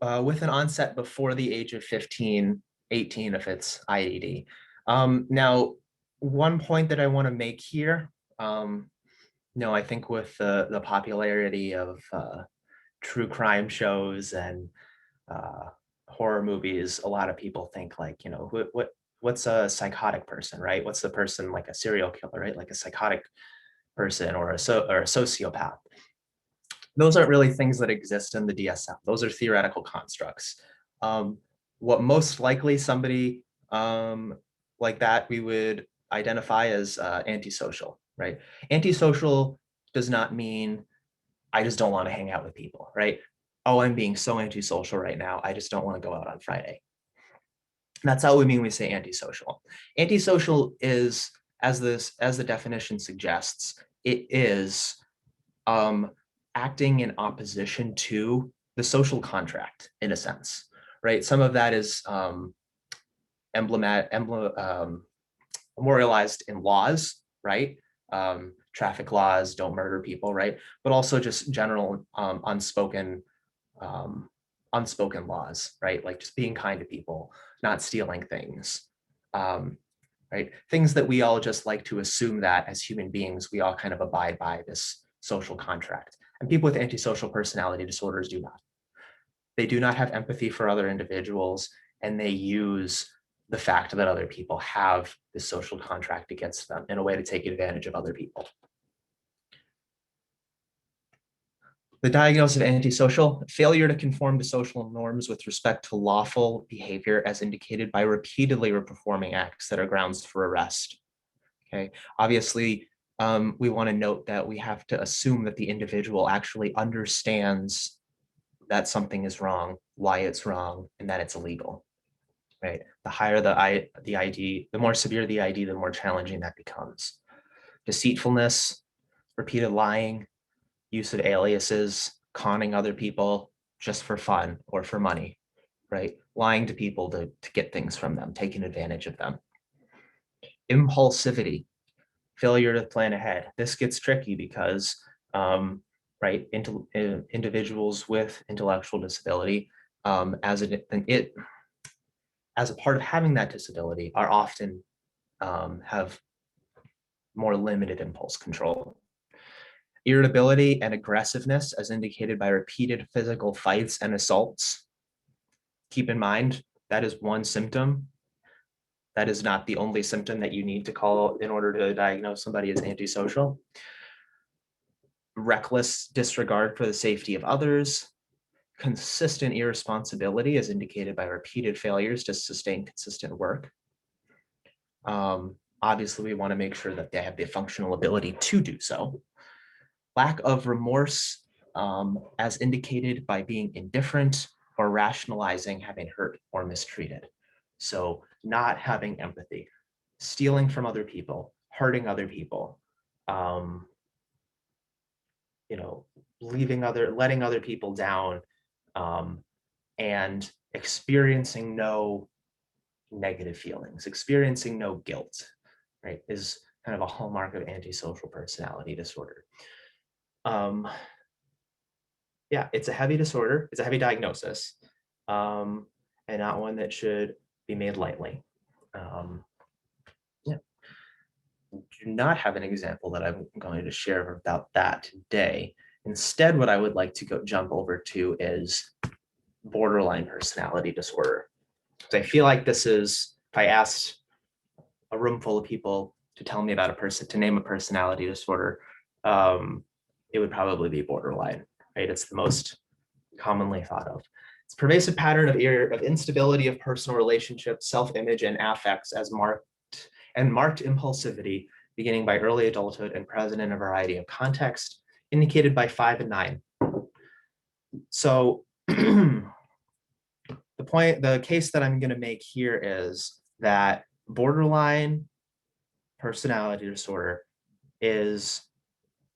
an onset before the age of 15, 18 if it's IDD. Now, one point that I want to make here, I think with the popularity of true crime shows and horror movies, a lot of people think like, what's a psychotic person, right? What's the person like a serial killer, right? Like a psychotic person or a sociopath. Those aren't really things that exist in the DSM. Those are theoretical constructs. What most likely somebody like that we would identify as antisocial, right? Antisocial does not mean I just don't want to hang out with people, right? Oh, I'm being so antisocial right now. I just don't want to go out on Friday. And that's how we mean we say antisocial. Antisocial is, as the definition suggests, it is acting in opposition to the social contract in a sense, right? Some of that is memorialized in laws, right? Traffic laws, don't murder people, right? But also just general um, unspoken laws, right? Like just being kind to people, not stealing things, right? Things that we all just like to assume that as human beings, we all kind of abide by this social contract. And people with antisocial personality disorders do not. They do not have empathy for other individuals, and they use the fact that other people have this social contract against them in a way to take advantage of other people. The diagnosis of antisocial: failure to conform to social norms with respect to lawful behavior as indicated by repeatedly performing acts that are grounds for arrest. Okay, obviously, we want to note that we have to assume that the individual actually understands that something is wrong, why it's wrong, and that it's illegal. Right? The higher the ID, the more severe the ID, the more challenging that becomes. Deceitfulness, repeated lying, use of aliases, conning other people just for fun or for money, right? Lying to people to get things from them, taking advantage of them. Impulsivity, failure to plan ahead. This gets tricky because, right, individuals with intellectual disability, as a part of having that disability, are often have more limited impulse control. Irritability and aggressiveness, as indicated by repeated physical fights and assaults. Keep in mind, that is one symptom. That is not the only symptom that you need to call in order to diagnose somebody as antisocial. Reckless disregard for the safety of others. Consistent irresponsibility, as indicated by repeated failures to sustain consistent work. Obviously, we want to make sure that they have the functional ability to do so. Lack of remorse, as indicated by being indifferent or rationalizing having hurt or mistreated. So not having empathy, stealing from other people, hurting other people, letting other people down, and experiencing no negative feelings, experiencing no guilt, right, is kind of a hallmark of antisocial personality disorder. Yeah, it's a heavy disorder. It's a heavy diagnosis, and not one that should be made lightly. Yeah. Do not have an example that I'm going to share about that today. Instead, what I would like to jump over to is borderline personality disorder. So I feel like this is, if I asked a room full of people to tell me about to name a personality disorder, it would probably be borderline, right? It's the most commonly thought of. It's a pervasive pattern of instability of personal relationships, self-image, and affects as marked impulsivity beginning by early adulthood and present in a variety of contexts, indicated by 5 and 9. So the case that I'm going to make here is that borderline personality disorder is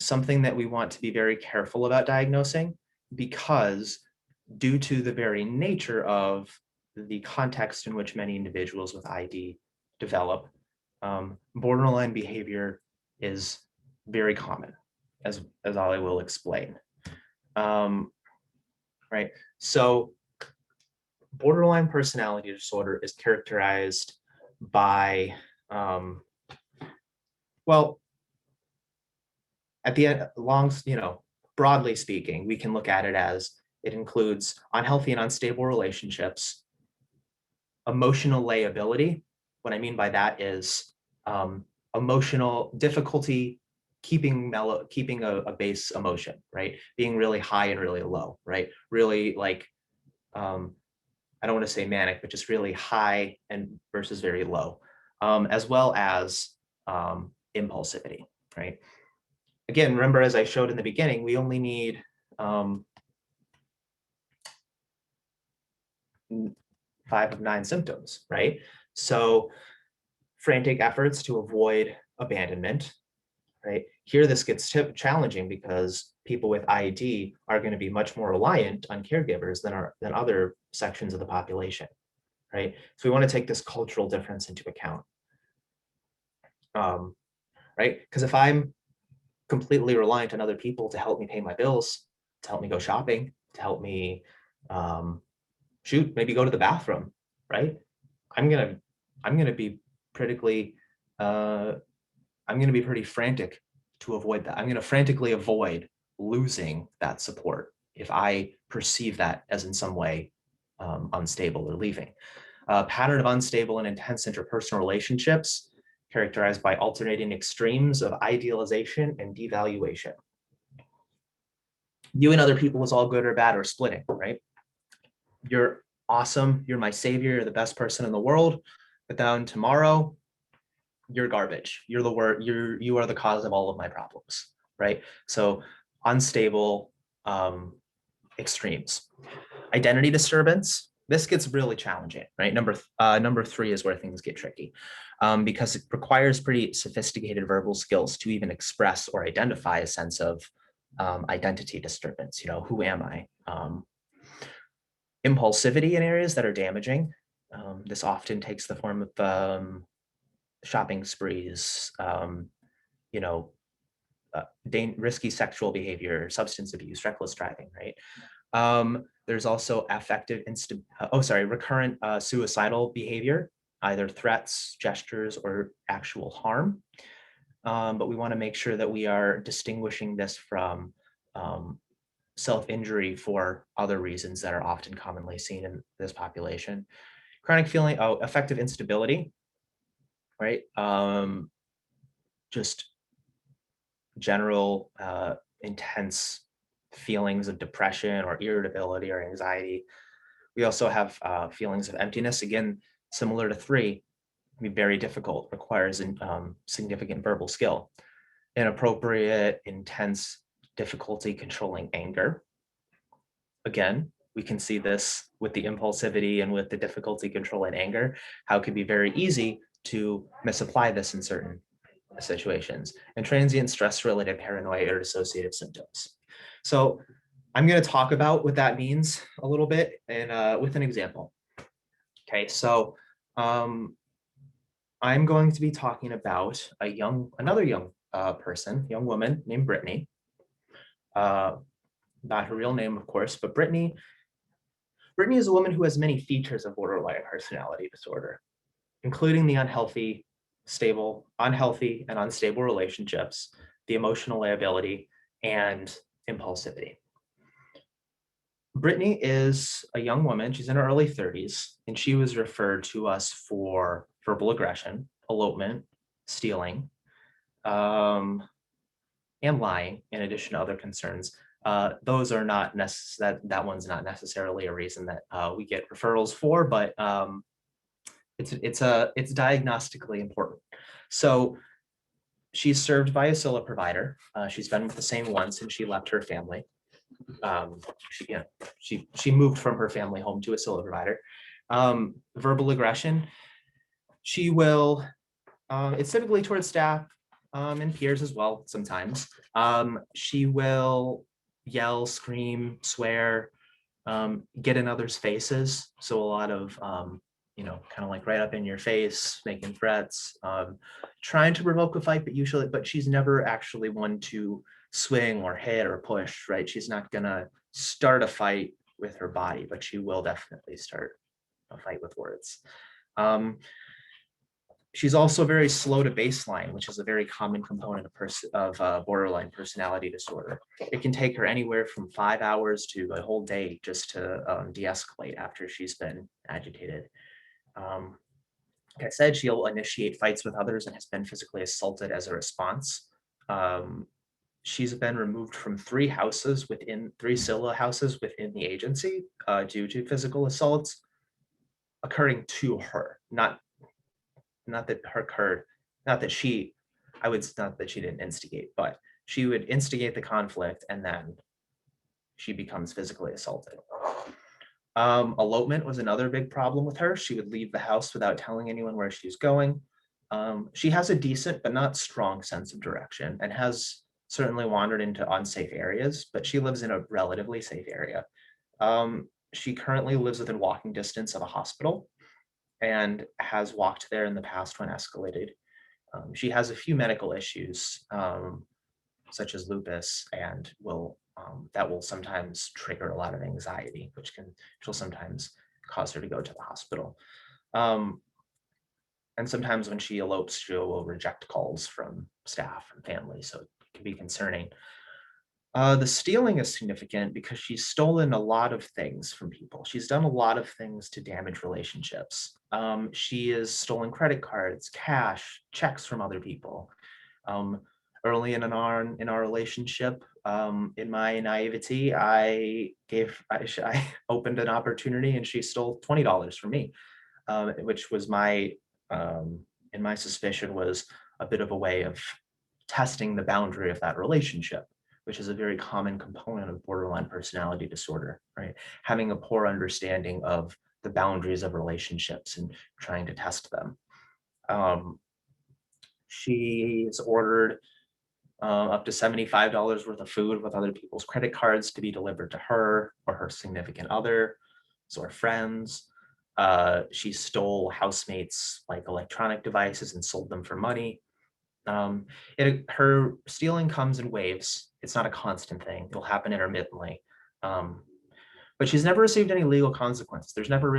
something that we want to be very careful about diagnosing, because due to the very nature of the context in which many individuals with ID develop, borderline behavior is very common, as I will explain. Right, so borderline personality disorder is characterized by, well, at the end, broadly speaking, we can look at it as it includes unhealthy and unstable relationships, emotional layability. What I mean by that is emotional difficulty keeping a base emotion, right? Being really high and really low, right? Really like, I don't want to say manic, but just really high and versus very low, as well as impulsivity, right? Again, remember, as I showed in the beginning, we only need 5 of 9 symptoms, right? So frantic efforts to avoid abandonment, right? Here, this gets challenging because people with IED are going to be much more reliant on caregivers than other sections of the population, right? So we want to take this cultural difference into account, right? Because if I'm completely reliant on other people to help me pay my bills, to help me go shopping, to help me shoot, maybe go to the bathroom, right? I'm gonna be critically, I'm gonna be pretty frantic to avoid that. I'm gonna frantically avoid losing that support if I perceive that as in some way unstable or leaving. A pattern of unstable and intense interpersonal relationships characterized by alternating extremes of idealization and devaluation. You and other people is all good or bad or splitting, right? You're awesome, you're my savior, you're the best person in the world, but then tomorrow you're garbage. You're the word, you are the cause of all of my problems, right? So unstable extremes. Identity disturbance. This gets really challenging, right? Number three is where things get tricky, because it requires pretty sophisticated verbal skills to even express or identify a sense of identity disturbance. You know, who am I? Impulsivity in areas that are damaging. This often takes the form of shopping sprees, you know, risky sexual behavior, substance abuse, reckless driving, right? There's also recurrent suicidal behavior, either threats, gestures, or actual harm. But we want to make sure that we are distinguishing this from self-injury for other reasons that are often commonly seen in this population. Chronic feeling, affective instability, right? Just general intense feelings of depression or irritability or anxiety. We also have feelings of emptiness, again, similar to three, can be very difficult, requires significant verbal skill. Inappropriate, intense difficulty controlling anger. Again, we can see this with the impulsivity and with the difficulty controlling anger, how it can be very easy to misapply this in certain situations, and transient stress-related paranoia or dissociative symptoms. So I'm going to talk about what that means a little bit and with an example. Okay, so I'm going to be talking about another young young woman named Brittany. Not her real name, of course, but Brittany is a woman who has many features of borderline personality disorder, including the unhealthy and unstable relationships, the emotional liability, and impulsivity. Brittany is a young woman, she's in her early 30s, and she was referred to us for verbal aggression, elopement, stealing, and lying, in addition to other concerns. Those are not that one's not necessarily a reason that we get referrals for, but it's diagnostically important. So she's served by a SILA provider. She's been with the same one since she left her family. She moved from her family home to a SILA provider. Verbal aggression, she will, it's typically towards staff and peers as well sometimes. She will yell, scream, swear, get in others' faces. So a lot of, kind of like right up in your face, making threats, trying to provoke a fight, but she's never actually one to swing or hit or push, right? She's not gonna start a fight with her body, but she will definitely start a fight with words. She's also very slow to baseline, which is a very common component of borderline personality disorder. It can take her anywhere from 5 hours to a whole day just to de-escalate after she's been agitated. Like I said, she'll initiate fights with others and has been physically assaulted as a response. She's been removed from 3 SILA houses within the agency due to physical assaults occurring to her, not that she didn't instigate, but she would instigate the conflict and then she becomes physically assaulted. Elopement was another big problem with her. She would leave the house without telling anyone where she's going. She has a decent but not strong sense of direction and has certainly wandered into unsafe areas, but she lives in a relatively safe area. She currently lives within walking distance of a hospital. and has walked there in the past when escalated. She has a few medical issues, such as lupus, and that will sometimes trigger a lot of anxiety, which will sometimes cause her to go to the hospital. And sometimes when she elopes, she will reject calls from staff and family, so it can be concerning. The stealing is significant because she's stolen a lot of things from people. She's done a lot of things to damage relationships. She has stolen credit cards, cash, checks from other people. Early in our relationship, in my naivety, I opened an opportunity and she stole $20 from me, which was in my suspicion, was a bit of a way of testing the boundary of that relationship, which is a very common component of borderline personality disorder, right? Having a poor understanding of the boundaries of relationships and trying to test them. She's ordered up to $75 worth of food with other people's credit cards to be delivered to her or her significant other or friends. She stole housemates' like electronic devices and sold them for money. Her stealing comes in waves. It's not a constant thing. It'll happen intermittently. But she's never received any legal consequences. There's never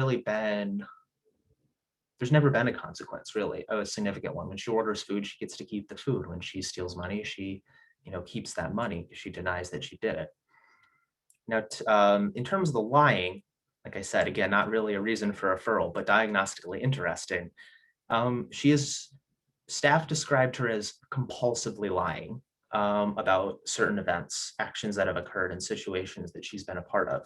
been a consequence, really, a significant one. When she orders food, she gets to keep the food. When she steals money, she keeps that money. She denies that she did it. Now, in terms of the lying, like I said, again, not really a reason for referral, but diagnostically interesting. Staff described her as compulsively lying about certain events, actions that have occurred in situations that she's been a part of.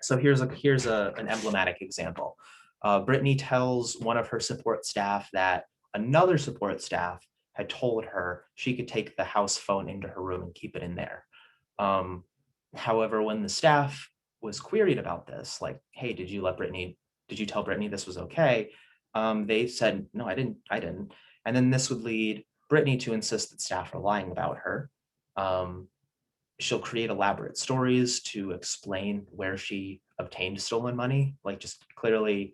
So here's an emblematic example. Brittany tells one of her support staff that another support staff had told her she could take the house phone into her room and keep it in there. However, when the staff was queried about this, like, hey, did you tell Brittany this was okay? They said, no, I didn't. And then this would lead Brittany to insist that staff are lying about her. She'll create elaborate stories to explain where she obtained stolen money, like just clearly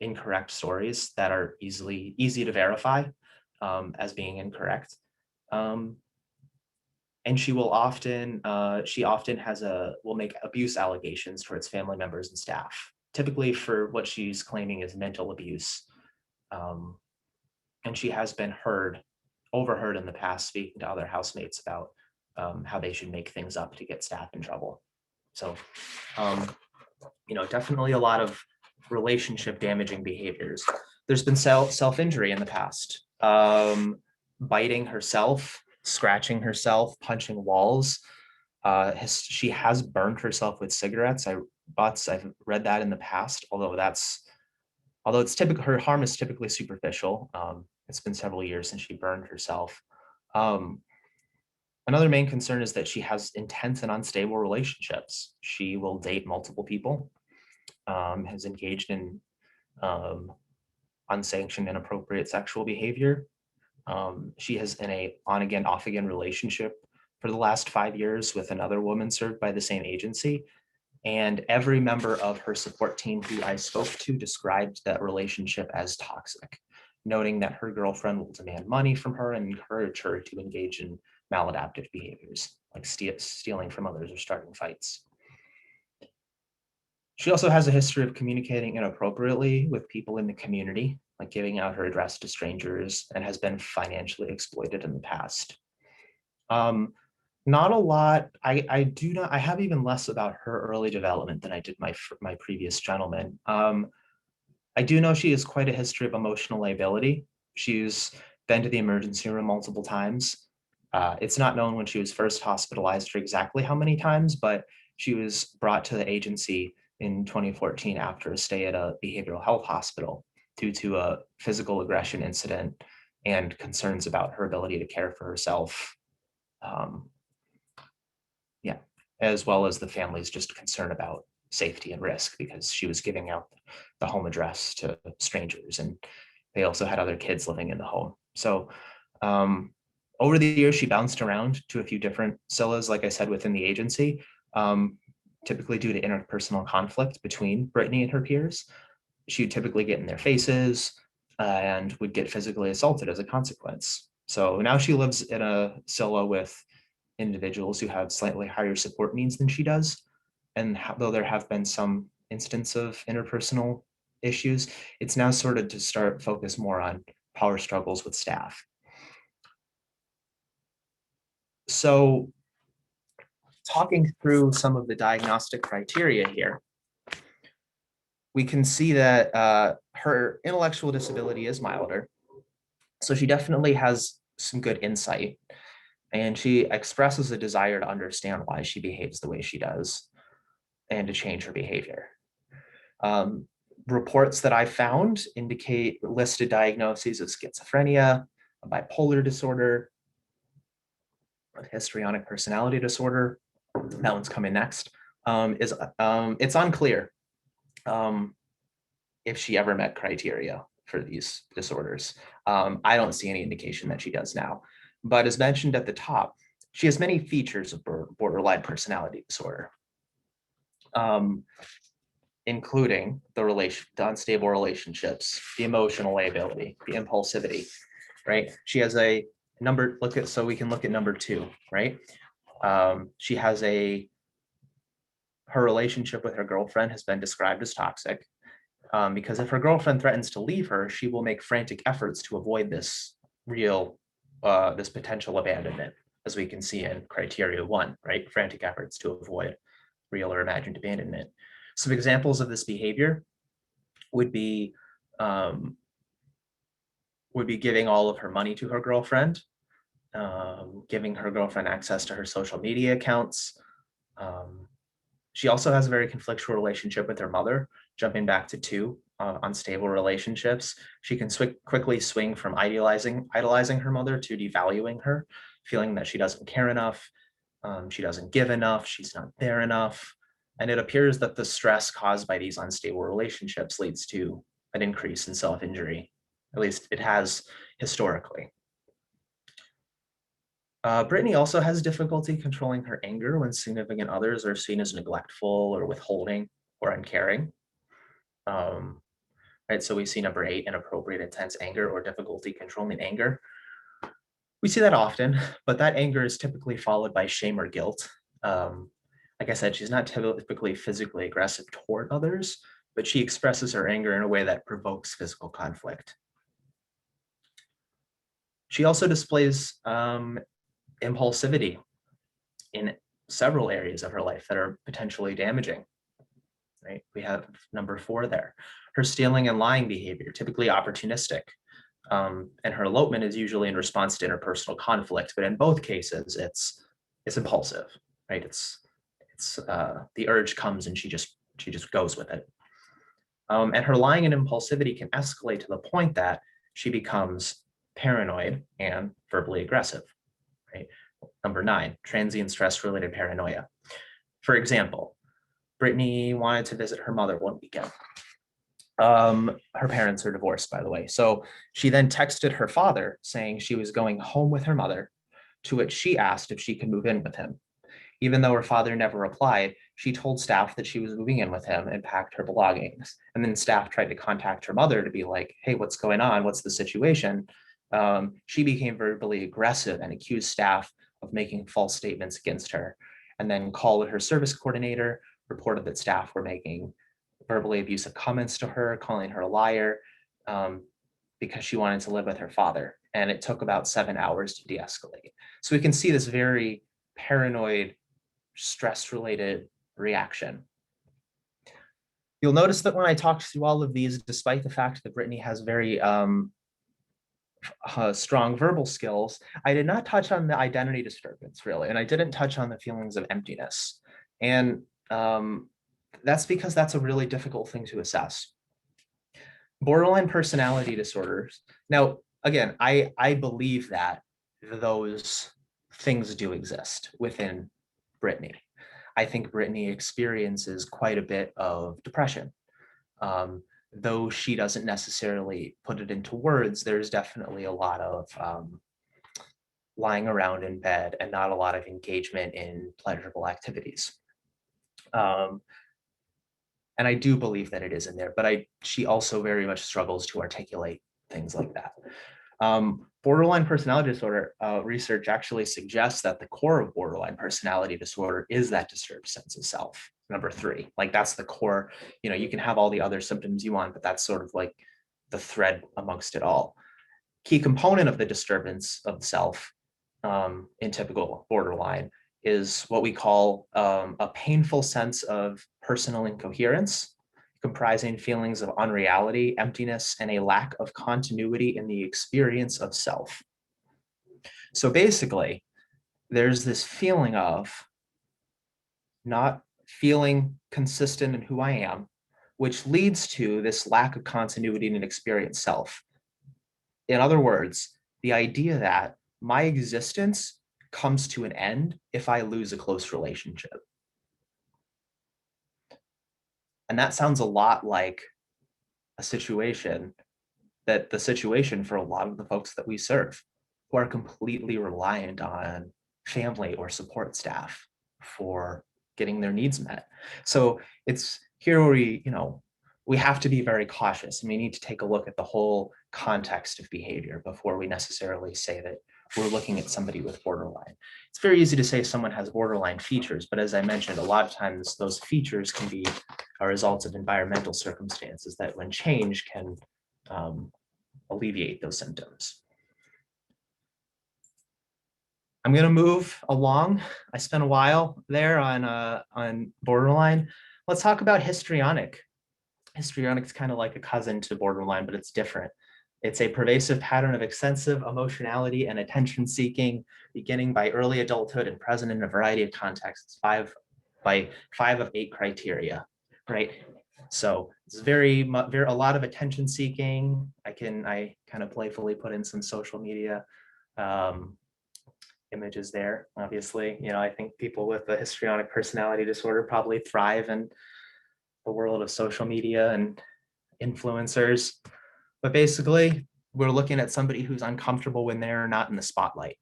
incorrect stories that are easy to verify as being incorrect. And she often will make abuse allegations towards family members and staff, typically for what she's claiming is mental abuse. And she has been overheard in the past speaking to other housemates about how they should make things up to get staff in trouble. So, definitely a lot of relationship damaging behaviors. There's been self-injury in the past, biting herself, scratching herself, punching walls. She has burned herself with cigarettes. I've read that in the past, although it's typical, her harm is typically superficial. It's been several years since she burned herself. Another main concern is that she has intense and unstable relationships. She will date multiple people, has engaged in unsanctioned, inappropriate sexual behavior. She has in a on-again, off-again relationship for the last 5 years with another woman served by the same agency. And every member of her support team who I spoke to described that relationship as toxic, noting that her girlfriend will demand money from her and encourage her to engage in maladaptive behaviors, like stealing from others or starting fights. She also has a history of communicating inappropriately with people in the community, like giving out her address to strangers, and has been financially exploited in the past. Not a lot. I have even less about her early development than I did my previous gentleman. I do know she has quite a history of emotional lability. She's been to the emergency room multiple times. It's not known when she was first hospitalized or exactly how many times, but she was brought to the agency in 2014 after a stay at a behavioral health hospital due to a physical aggression incident and concerns about her ability to care for herself. As well as the family's just concern about safety and risk because she was giving out the home address to strangers, and they also had other kids living in the home. So over the years, she bounced around to a few different CILAs, like I said, within the agency. typically due to interpersonal conflict between Brittany and her peers. She would typically get in their faces and would get physically assaulted as a consequence. So now she lives in a silo with individuals who have slightly higher support needs than she does. And though there have been some instance of interpersonal issues, it's now sort of to start focus more on power struggles with staff. So talking through some of the diagnostic criteria here, we can see that her intellectual disability is milder. So she definitely has some good insight, and she expresses a desire to understand why she behaves the way she does and to change her behavior. Reports that I found indicate listed diagnoses of schizophrenia, a bipolar disorder, a histrionic personality disorder. That one's coming next. It's unclear if she ever met criteria for these disorders. I don't see any indication that she does now. But as mentioned at the top, she has many features of borderline personality disorder, including the unstable relationships, the emotional lability, the impulsivity, right? She has a number, so we can look at number 2, right? She has her relationship with her girlfriend has been described as toxic. Because if her girlfriend threatens to leave her, she will make frantic efforts to avoid this potential abandonment, as we can see in criteria 1, right? Frantic efforts to avoid real or imagined abandonment. Some examples of this behavior would be giving all of her money to her girlfriend, giving her girlfriend access to her social media accounts. She also has a very conflictual relationship with her mother, jumping back to 2, unstable relationships. She can quickly swing from idolizing her mother to devaluing her, feeling that she doesn't care enough, she doesn't give enough, she's not there enough. And it appears that the stress caused by these unstable relationships leads to an increase in self-injury. At least it has historically. Brittany also has difficulty controlling her anger when significant others are seen as neglectful or withholding or uncaring. Right, so we see number 8, inappropriate intense anger or difficulty controlling anger. We see that often, but that anger is typically followed by shame or guilt. Like I said, she's not typically physically aggressive toward others, but she expresses her anger in a way that provokes physical conflict. She also displays impulsivity in several areas of her life that are potentially damaging. Right? We have number 4 there. Her stealing and lying behavior, typically opportunistic. And her elopement is usually in response to interpersonal conflict, but in both cases, it's impulsive, right? It's the urge comes and she just goes with it. And her lying and impulsivity can escalate to the point that she becomes paranoid and verbally aggressive, right? Number 9, transient stress-related paranoia. For example, Brittany wanted to visit her mother one weekend. Her parents are divorced, by the way. So she then texted her father saying she was going home with her mother, to which she asked if she could move in with him. Even though her father never replied, she told staff that she was moving in with him and packed her belongings. And then staff tried to contact her mother to be like, hey, what's going on? What's the situation? She became verbally aggressive and accused staff of making false statements against her, and then called her service coordinator, reported that staff were making verbally abusive comments to her, calling her a liar, because she wanted to live with her father. And it took about 7 hours to de-escalate. So we can see this very paranoid, stress-related reaction. You'll notice that when I talked through all of these, despite the fact that Brittany has very strong verbal skills, I did not touch on the identity disturbance, really, and I didn't touch on the feelings of emptiness. And that's because that's a really difficult thing to assess. Borderline personality disorders. Now, again, I believe that those things do exist within Brittany. I think Brittany experiences quite a bit of depression. Though she doesn't necessarily put it into words, there's definitely a lot of lying around in bed and not a lot of engagement in pleasurable activities. Um, and I do believe that it is in there, but she also very much struggles to articulate things like that. Borderline personality disorder research actually suggests that the core of borderline personality disorder is that disturbed sense of self. Number 3, like that's the core. You can have all the other symptoms you want, but that's sort of like the thread amongst it all. Key component of the disturbance of self in typical borderline is what we call a painful sense of personal incoherence, comprising feelings of unreality, emptiness, and a lack of continuity in the experience of self. So basically, there's this feeling of not feeling consistent in who I am, which leads to this lack of continuity in an experienced self. In other words, the idea that my existence comes to an end if I lose a close relationship. And that sounds a lot like a situation the situation for a lot of the folks that we serve, who are completely reliant on family or support staff for getting their needs met. So it's here where we have to be very cautious, and we need to take a look at the whole context of behavior before we necessarily say that we're looking at somebody with borderline. It's very easy to say someone has borderline features, but as I mentioned, a lot of times those features can be a result of environmental circumstances that when change can alleviate those symptoms. I'm going to move along. I spent a while there on borderline. Let's talk about histrionic. Histrionic is kind of like a cousin to borderline, but it's different. It's a pervasive pattern of excessive emotionality and attention seeking, beginning by early adulthood and present in a variety of contexts, 5 of 8 criteria, right? So it's very a lot of attention seeking. I kind of playfully put in some social media images there. Obviously, I think people with a histrionic personality disorder probably thrive in the world of social media and influencers. But basically, we're looking at somebody who's uncomfortable when they're not in the spotlight.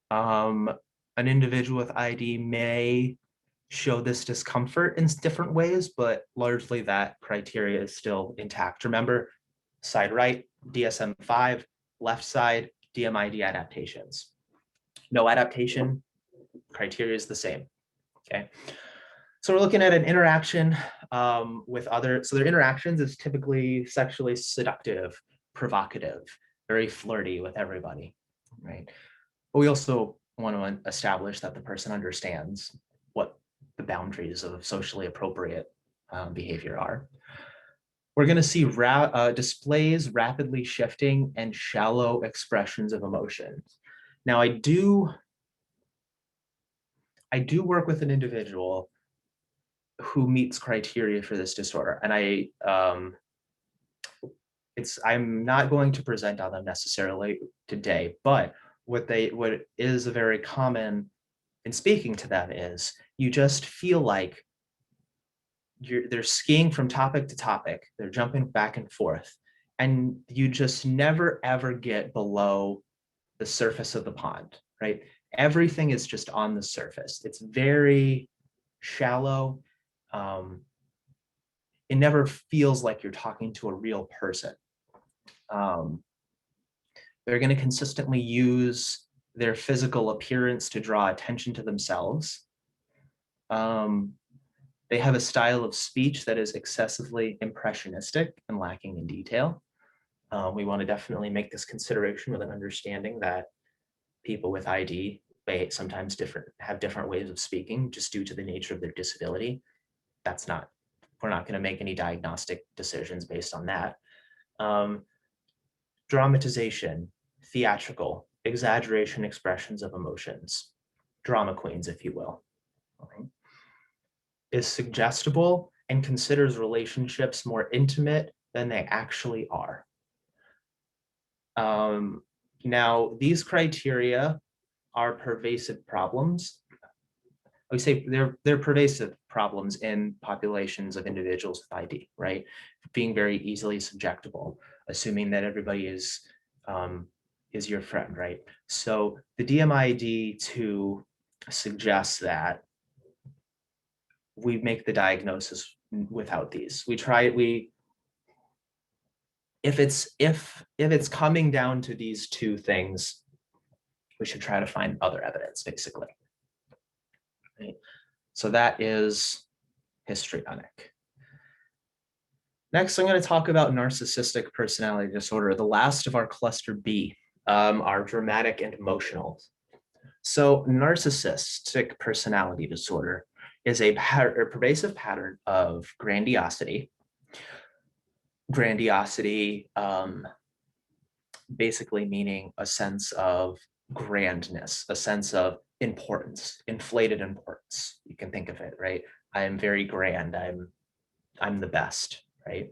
An individual with ID may show this discomfort in different ways, but largely that criteria is still intact. Remember, side right, DSM-5, left side, DMID adaptations. No adaptation, criteria is the same, okay? So we're looking at an interaction with other, so their interactions is typically sexually seductive, provocative, very flirty with everybody, right? But we also want to establish that the person understands what the boundaries of socially appropriate behavior are. We're going to see displays rapidly shifting and shallow expressions of emotions. Now, I do work with an individual who meets criteria for this disorder, and I'm not going to present on them necessarily today, but what is very common in speaking to them is you just feel like they're skiing from topic to topic, they're jumping back and forth, and you just never ever get below the surface of the pond, right? Everything is just on the surface. It's very shallow. It never feels like you're talking to a real person. They're going to consistently use their physical appearance to draw attention to themselves. They have a style of speech that is excessively impressionistic and lacking in detail. We want to definitely make this consideration with an understanding that people with ID may sometimes have different ways of speaking just due to the nature of their disability. We're not going to make any diagnostic decisions based on that. Dramatization, theatrical, exaggeration expressions of emotions, drama queens, if you will. Okay. Is suggestible and considers relationships more intimate than they actually are. Now, these criteria are pervasive problems. I would say they're pervasive problems in populations of individuals with ID, right? Being very easily subjectable, assuming that everybody is your friend, right? So the DMID to suggest that we make the diagnosis without these. If it's coming down to these two things, we should try to find other evidence, basically. Right? So that is histrionic. Next, I'm going to talk about narcissistic personality disorder, the last of our cluster B, our dramatic and emotional. So narcissistic personality disorder is a pervasive pattern of grandiosity. Grandiosity basically meaning a sense of grandness, a sense of importance, inflated importance. You can think of it, right? I am very grand. I'm the best, right?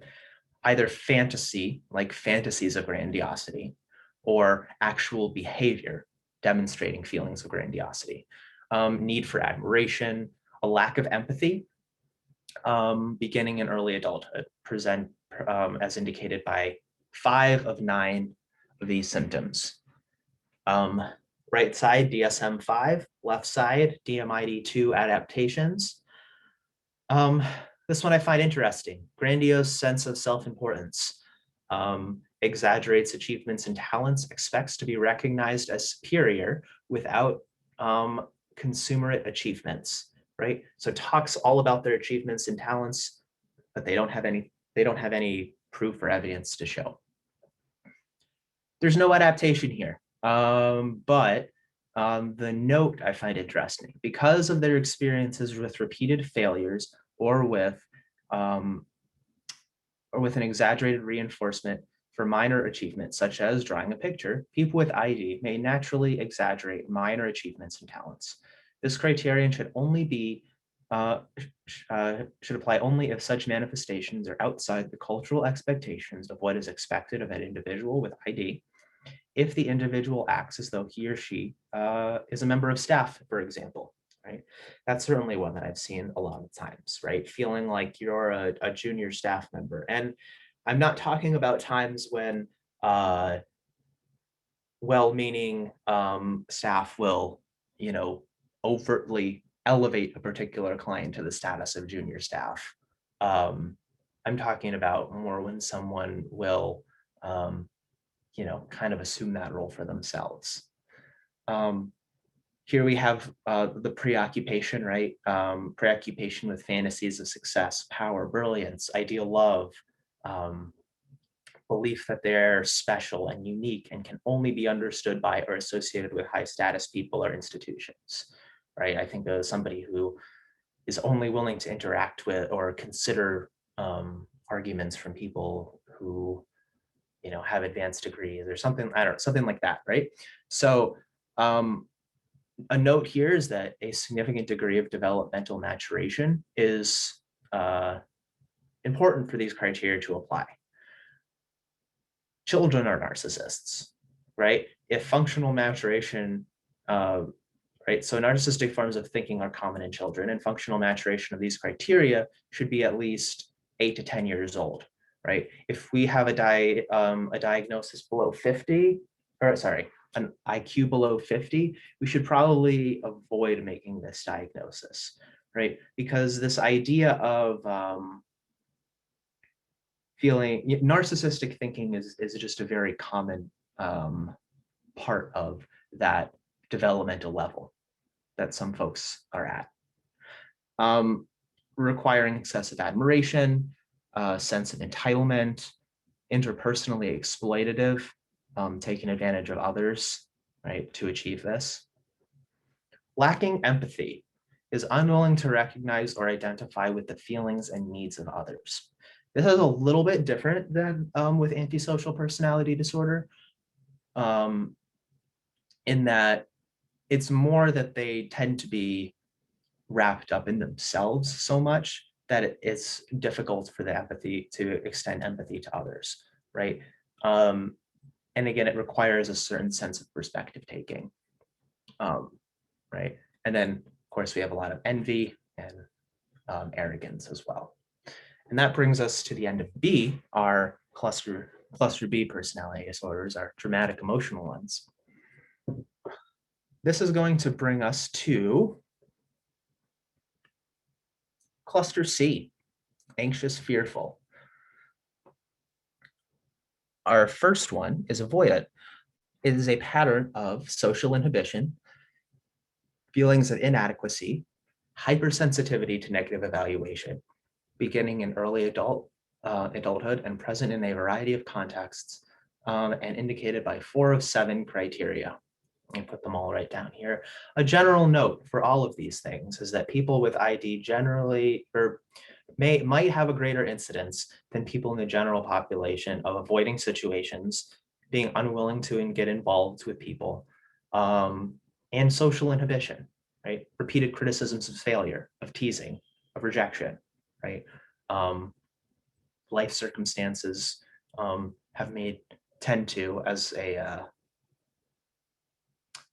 Either fantasy, like fantasies of grandiosity, or actual behavior demonstrating feelings of grandiosity. Need for admiration, a lack of empathy, beginning in early adulthood, present as indicated by 5 of 9 of these symptoms. Right side, DSM-5, left side, DMID-2 adaptations. This one I find interesting. Grandiose sense of self-importance. Exaggerates achievements and talents, expects to be recognized as superior without consummate achievements, right? So talks all about their achievements and talents, but they don't have any proof or evidence to show. There's no adaptation here, but the note I find interesting because of their experiences with repeated failures or with an exaggerated reinforcement for minor achievements, such as drawing a picture. People with IDD may naturally exaggerate minor achievements and talents. This criterion should only be should apply only if such manifestations are outside the cultural expectations of what is expected of an individual with ID. If the individual acts as though he or she is a member of staff, for example, right? That's certainly one that I've seen a lot of times, right? Feeling like you're a junior staff member. And I'm not talking about times when well-meaning staff will, overtly elevate a particular client to the status of junior staff. I'm talking about more when someone will, kind of assume that role for themselves. Here we have the preoccupation, right? Preoccupation with fantasies of success, power, brilliance, ideal love, belief that they're special and unique and can only be understood by or associated with high status people or institutions, right? I think of somebody who is only willing to interact with or consider arguments from people who, have advanced degrees or something, I don't know, something like that, right? So a note here is that a significant degree of developmental maturation is important for these criteria to apply. Children are narcissists, right? If functional maturation, right? So narcissistic forms of thinking are common in children, and functional maturation of these criteria should be at least 8 to 10 years old, right? If we have a diagnosis below 50, or sorry, an IQ below 50, we should probably avoid making this diagnosis, right? Because this idea of narcissistic thinking is just a very common part of that developmental level that some folks are at. Requiring excessive admiration, sense of entitlement, interpersonally exploitative, taking advantage of others, right, to achieve this. Lacking empathy is unwilling to recognize or identify with the feelings and needs of others. This is a little bit different than with antisocial personality disorder, in that it's more that they tend to be wrapped up in themselves so much that it's difficult for the empathy to extend empathy to others, right? And again, it requires a certain sense of perspective taking, right? And then, of course, we have a lot of envy and arrogance as well. And that brings us to the end of B, our cluster B personality disorders, our dramatic emotional ones. This is going to bring us to Cluster C, anxious, fearful. Our first one is avoidant. It is a pattern of social inhibition, feelings of inadequacy, hypersensitivity to negative evaluation, beginning in early adulthood and present in a variety of contexts, and indicated by 4 of 7 criteria. And put them all right down here. A general note for all of these things is that people with ID generally might have a greater incidence than people in the general population of avoiding situations, being unwilling to get involved with people, and social inhibition, right? Repeated criticisms of failure, of teasing, of rejection, right? Life circumstances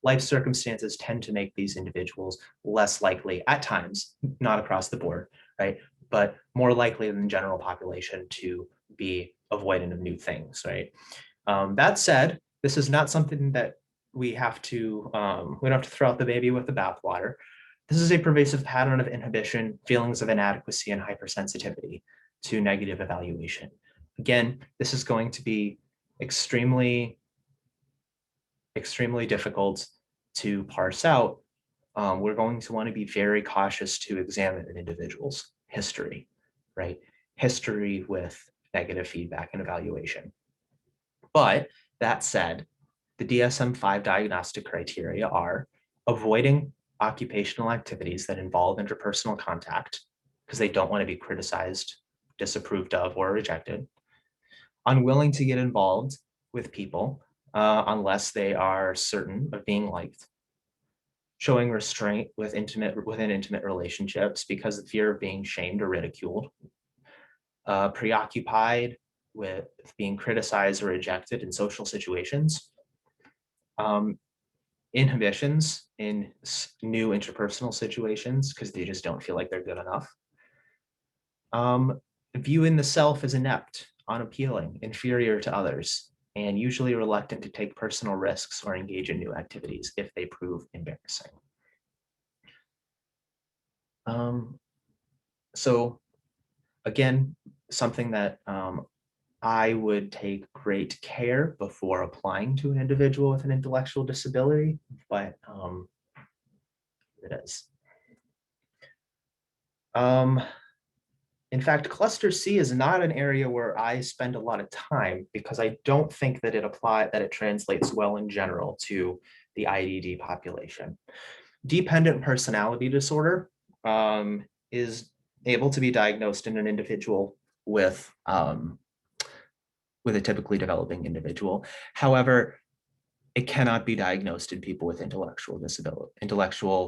life circumstances tend to make these individuals less likely at times, not across the board, right? But more likely than the general population to be avoidant of new things, right? That said, this is not something that we don't have to throw out the baby with the bathwater. This is a pervasive pattern of inhibition, feelings of inadequacy, and hypersensitivity to negative evaluation. Again, this is going to be extremely difficult to parse out. We're going to want to be very cautious to examine an individual's history, right? History with negative feedback and evaluation. But that said, the DSM-5 diagnostic criteria are avoiding occupational activities that involve interpersonal contact because they don't want to be criticized, disapproved of, or rejected, unwilling to get involved with people unless they are certain of being liked, showing restraint within intimate relationships because of fear of being shamed or ridiculed, preoccupied with being criticized or rejected in social situations, inhibitions in new interpersonal situations because they just don't feel like they're good enough, viewing the self as inept, unappealing, inferior to others, and usually reluctant to take personal risks or engage in new activities if they prove embarrassing. So again, something that I would take great care before applying to an individual with an intellectual disability, but it is. In fact, cluster C is not an area where I spend a lot of time because I don't think that it translates well in general to the IDD population. Dependent personality disorder is able to be diagnosed in an individual with a typically developing individual. However, it cannot be diagnosed in people with intellectual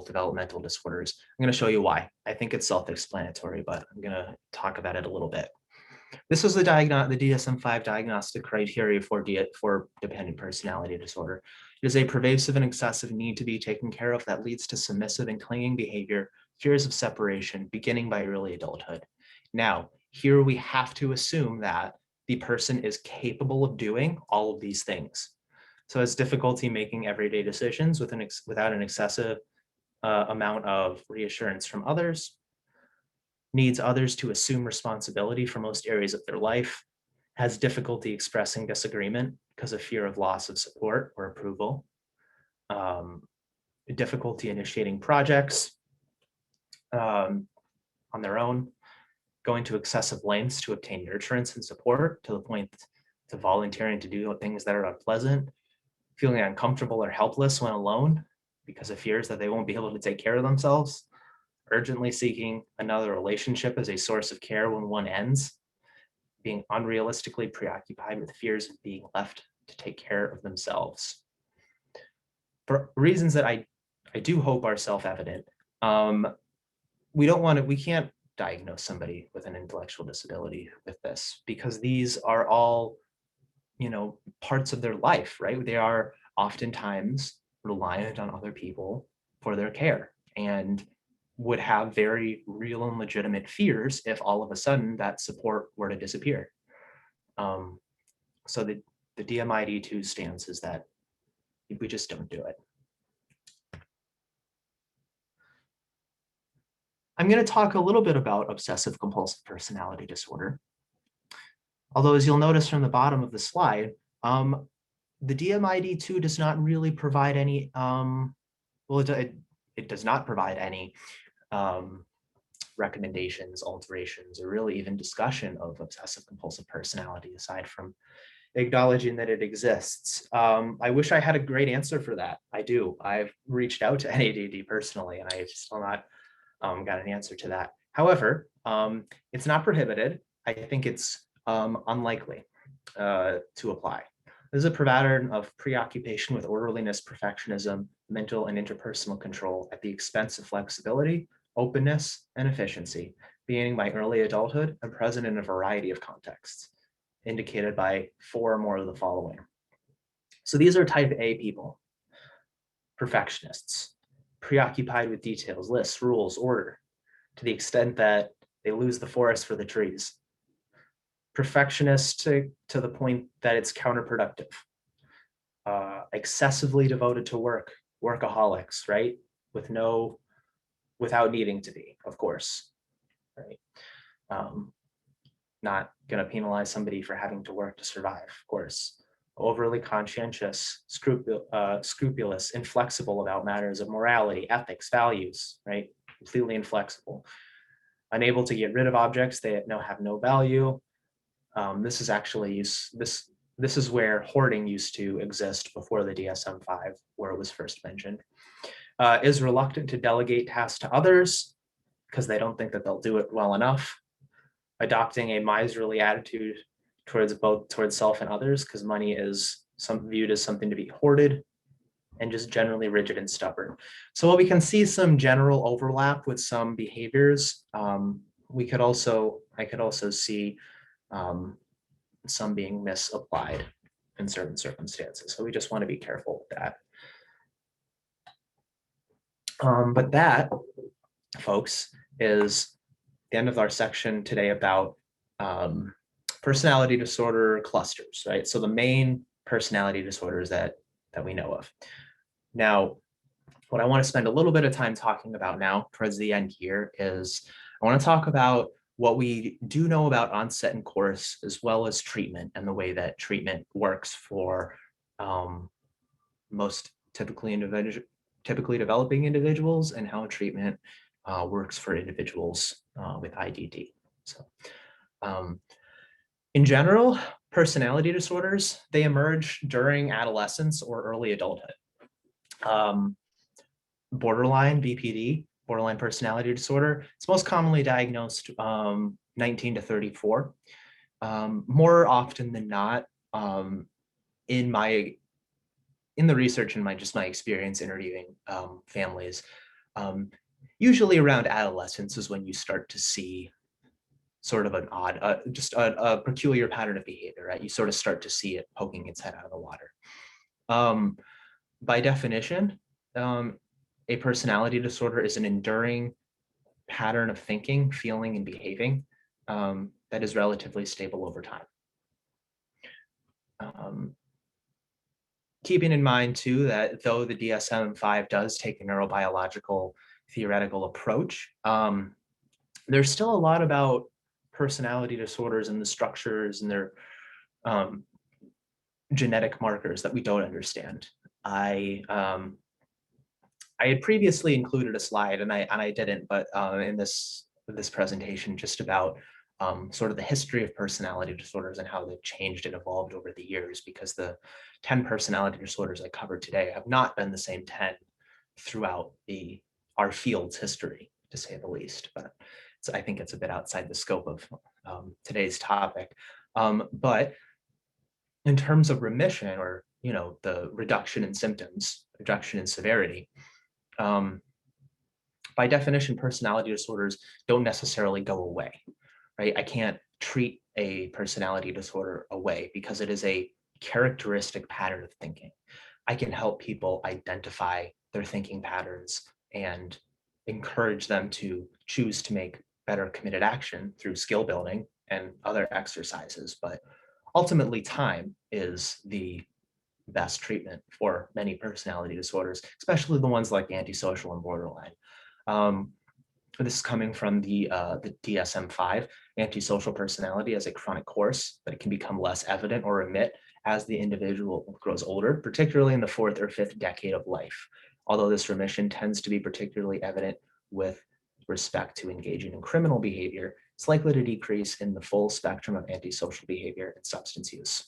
developmental disorders. I'm going to show you why. I think it's self-explanatory, but I'm going to talk about it a little bit. This was the DSM-5 diagnostic criteria for dependent personality disorder. It is a pervasive and excessive need to be taken care of that leads to submissive and clinging behavior, fears of separation, beginning by early adulthood. Now, here we have to assume that the person is capable of doing all of these things. So has difficulty making everyday decisions without an excessive amount of reassurance from others, needs others to assume responsibility for most areas of their life, has difficulty expressing disagreement because of fear of loss of support or approval, difficulty initiating projects on their own, going to excessive lengths to obtain nurturance and support to the point to volunteering to do things that are unpleasant, feeling uncomfortable or helpless when alone because of fears that they won't be able to take care of themselves, urgently seeking another relationship as a source of care when one ends, being unrealistically preoccupied with fears of being left to take care of themselves. For reasons that I do hope are self-evident, we can't diagnose somebody with an intellectual disability with this because these are all parts of their life, right? They are oftentimes reliant on other people for their care and would have very real and legitimate fears if all of a sudden that support were to disappear. So the DMID2 stance is that we just don't do it. I'm going to talk a little bit about obsessive compulsive personality disorder. Although, as you'll notice from the bottom of the slide, the DMID2 does not really provide any, well, it does not provide any recommendations, alterations, or really even discussion of obsessive compulsive personality aside from acknowledging that it exists. I wish I had a great answer for that. I do. I've reached out to NADD personally, and I still not got an answer to that. However, it's not prohibited. I think it's unlikely to apply. This is a pattern of preoccupation with orderliness, perfectionism, mental and interpersonal control at the expense of flexibility, openness, and efficiency, beginning by early adulthood and present in a variety of contexts, indicated by 4 or more of the following. So these are type A people: perfectionists, preoccupied with details, lists, rules, order, to the extent that they lose the forest for the trees. Perfectionists to the point that it's counterproductive. Excessively devoted to work, workaholics, right? Without needing to be, of course, right? Not going to penalize somebody for having to work to survive, of course. Overly conscientious, scrupulous, inflexible about matters of morality, ethics, values, right? Completely inflexible. Unable to get rid of objects they have no value. This is actually this is where hoarding used to exist before the DSM-5, where it was first mentioned. Is reluctant to delegate tasks to others because they don't think that they'll do it well enough. Adopting a miserly attitude towards self and others because money is viewed as something to be hoarded, and just generally rigid and stubborn. So while we can see some general overlap with some behaviors, I could also see some being misapplied in certain circumstances. So we just want to be careful with that. But that, folks, is the end of our section today about personality disorder clusters, right? So the main personality disorders that we know of. Now, what I want to spend a little bit of time talking about now towards the end here is I want to talk about what we do know about onset and course, as well as treatment and the way that treatment works for most typically developing individuals, and how treatment works for individuals with IDD. So in general, personality disorders, they emerge during adolescence or early adulthood. Borderline BPD, borderline personality disorder, it's most commonly diagnosed 19 to 34. More often than not, in the research and my experience interviewing families, usually around adolescence is when you start to see sort of an odd, just a peculiar pattern of behavior, right? You sort of start to see it poking its head out of the water. By definition, a personality disorder is an enduring pattern of thinking, feeling, and behaving that is relatively stable over time. Keeping in mind too that though the DSM-5 does take a neurobiological theoretical approach, there's still a lot about personality disorders and the structures and their genetic markers that we don't understand. I had previously included a slide, and I didn't, but in this presentation, just about sort of the history of personality disorders and how they've changed and evolved over the years, because the 10 personality disorders I covered today have not been the same 10 throughout our field's history, to say the least. But I think it's a bit outside the scope of today's topic. But in terms of remission, or the reduction in symptoms, reduction in severity, by definition, personality disorders don't necessarily go away, right? I can't treat a personality disorder away because it is a characteristic pattern of thinking. I can help people identify their thinking patterns and encourage them to choose to make better committed action through skill building and other exercises. But ultimately, time is the best treatment for many personality disorders, especially the ones like antisocial and borderline. This is coming from the DSM-5, antisocial personality as a chronic course, but it can become less evident or remit as the individual grows older, particularly in the fourth or fifth decade of life. Although this remission tends to be particularly evident with respect to engaging in criminal behavior, it's likely to decrease in the full spectrum of antisocial behavior and substance use,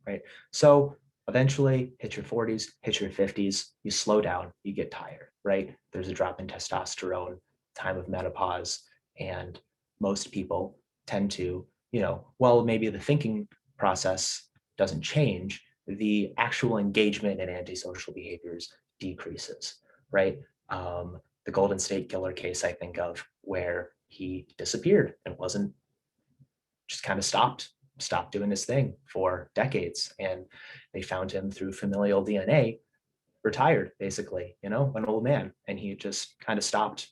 right? So eventually hit your 40s, hit your 50s, you slow down, you get tired, right? There's a drop in testosterone, time of menopause, and most people tend to, well, maybe the thinking process doesn't change, the actual engagement in antisocial behaviors decreases, right? The Golden State Killer case I think of, where he disappeared and wasn't, just kind of stopped doing his thing for decades, and they found him through familial DNA, retired basically, an old man, and he just kind of stopped.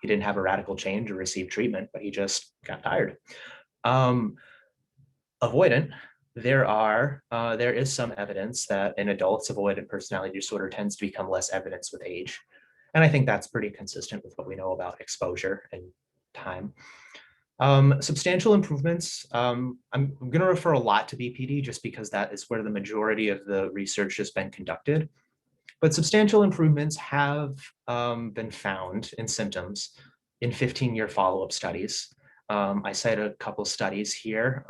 He didn't have a radical change or receive treatment, but he just got tired. um, Avoidant, there is some evidence that in adults, avoidant personality disorder tends to become less evidence with age, and I think that's pretty consistent with what we know about exposure and time. Substantial improvements. I'm going to refer a lot to BPD just because that is where the majority of the research has been conducted. But substantial improvements have been found in symptoms in 15-year follow-up studies. I cite a couple studies here.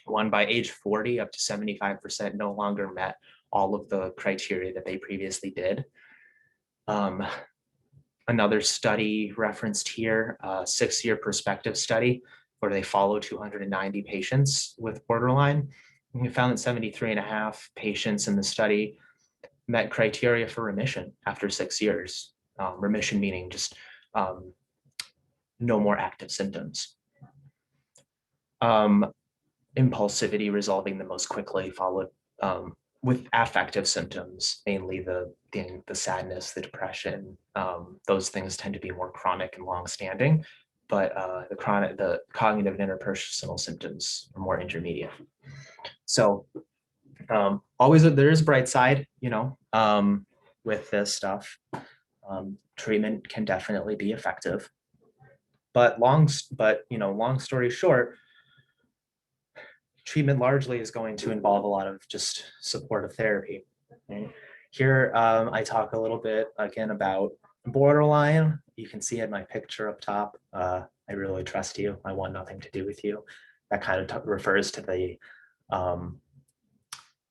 One by age 40, up to 75% no longer met all of the criteria that they previously did. Another study referenced here, a 6-year prospective study where they followed 290 patients with borderline. And we found that 73.5 patients in the study met criteria for remission after 6 years. Remission meaning just no more active symptoms. Impulsivity resolving the most quickly, followed with affective symptoms, mainly the sadness, the depression. Those things tend to be more chronic and long-standing, but the cognitive and interpersonal symptoms are more intermediate. So always there is a bright side, with this stuff. Treatment can definitely be effective, but long story short, treatment largely is going to involve a lot of just supportive therapy. Right? Here, I talk a little bit again about borderline. You can see in my picture up top, I really trust you. I want nothing to do with you. That kind of refers to the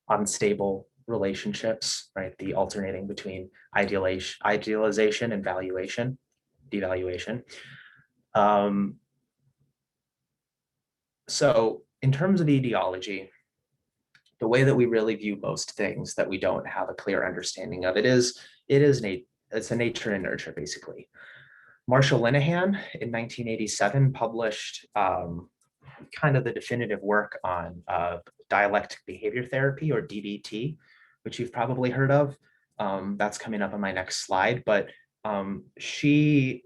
unstable relationships, right? The alternating between idealization and devaluation. So in terms of etiology, the way that we really view most things that we don't have a clear understanding of it's a nature and nurture, basically. Marshall Linehan in 1987 published kind of the definitive work on dialectic behavior therapy, or DBT, which you've probably heard of. That's coming up on my next slide, but she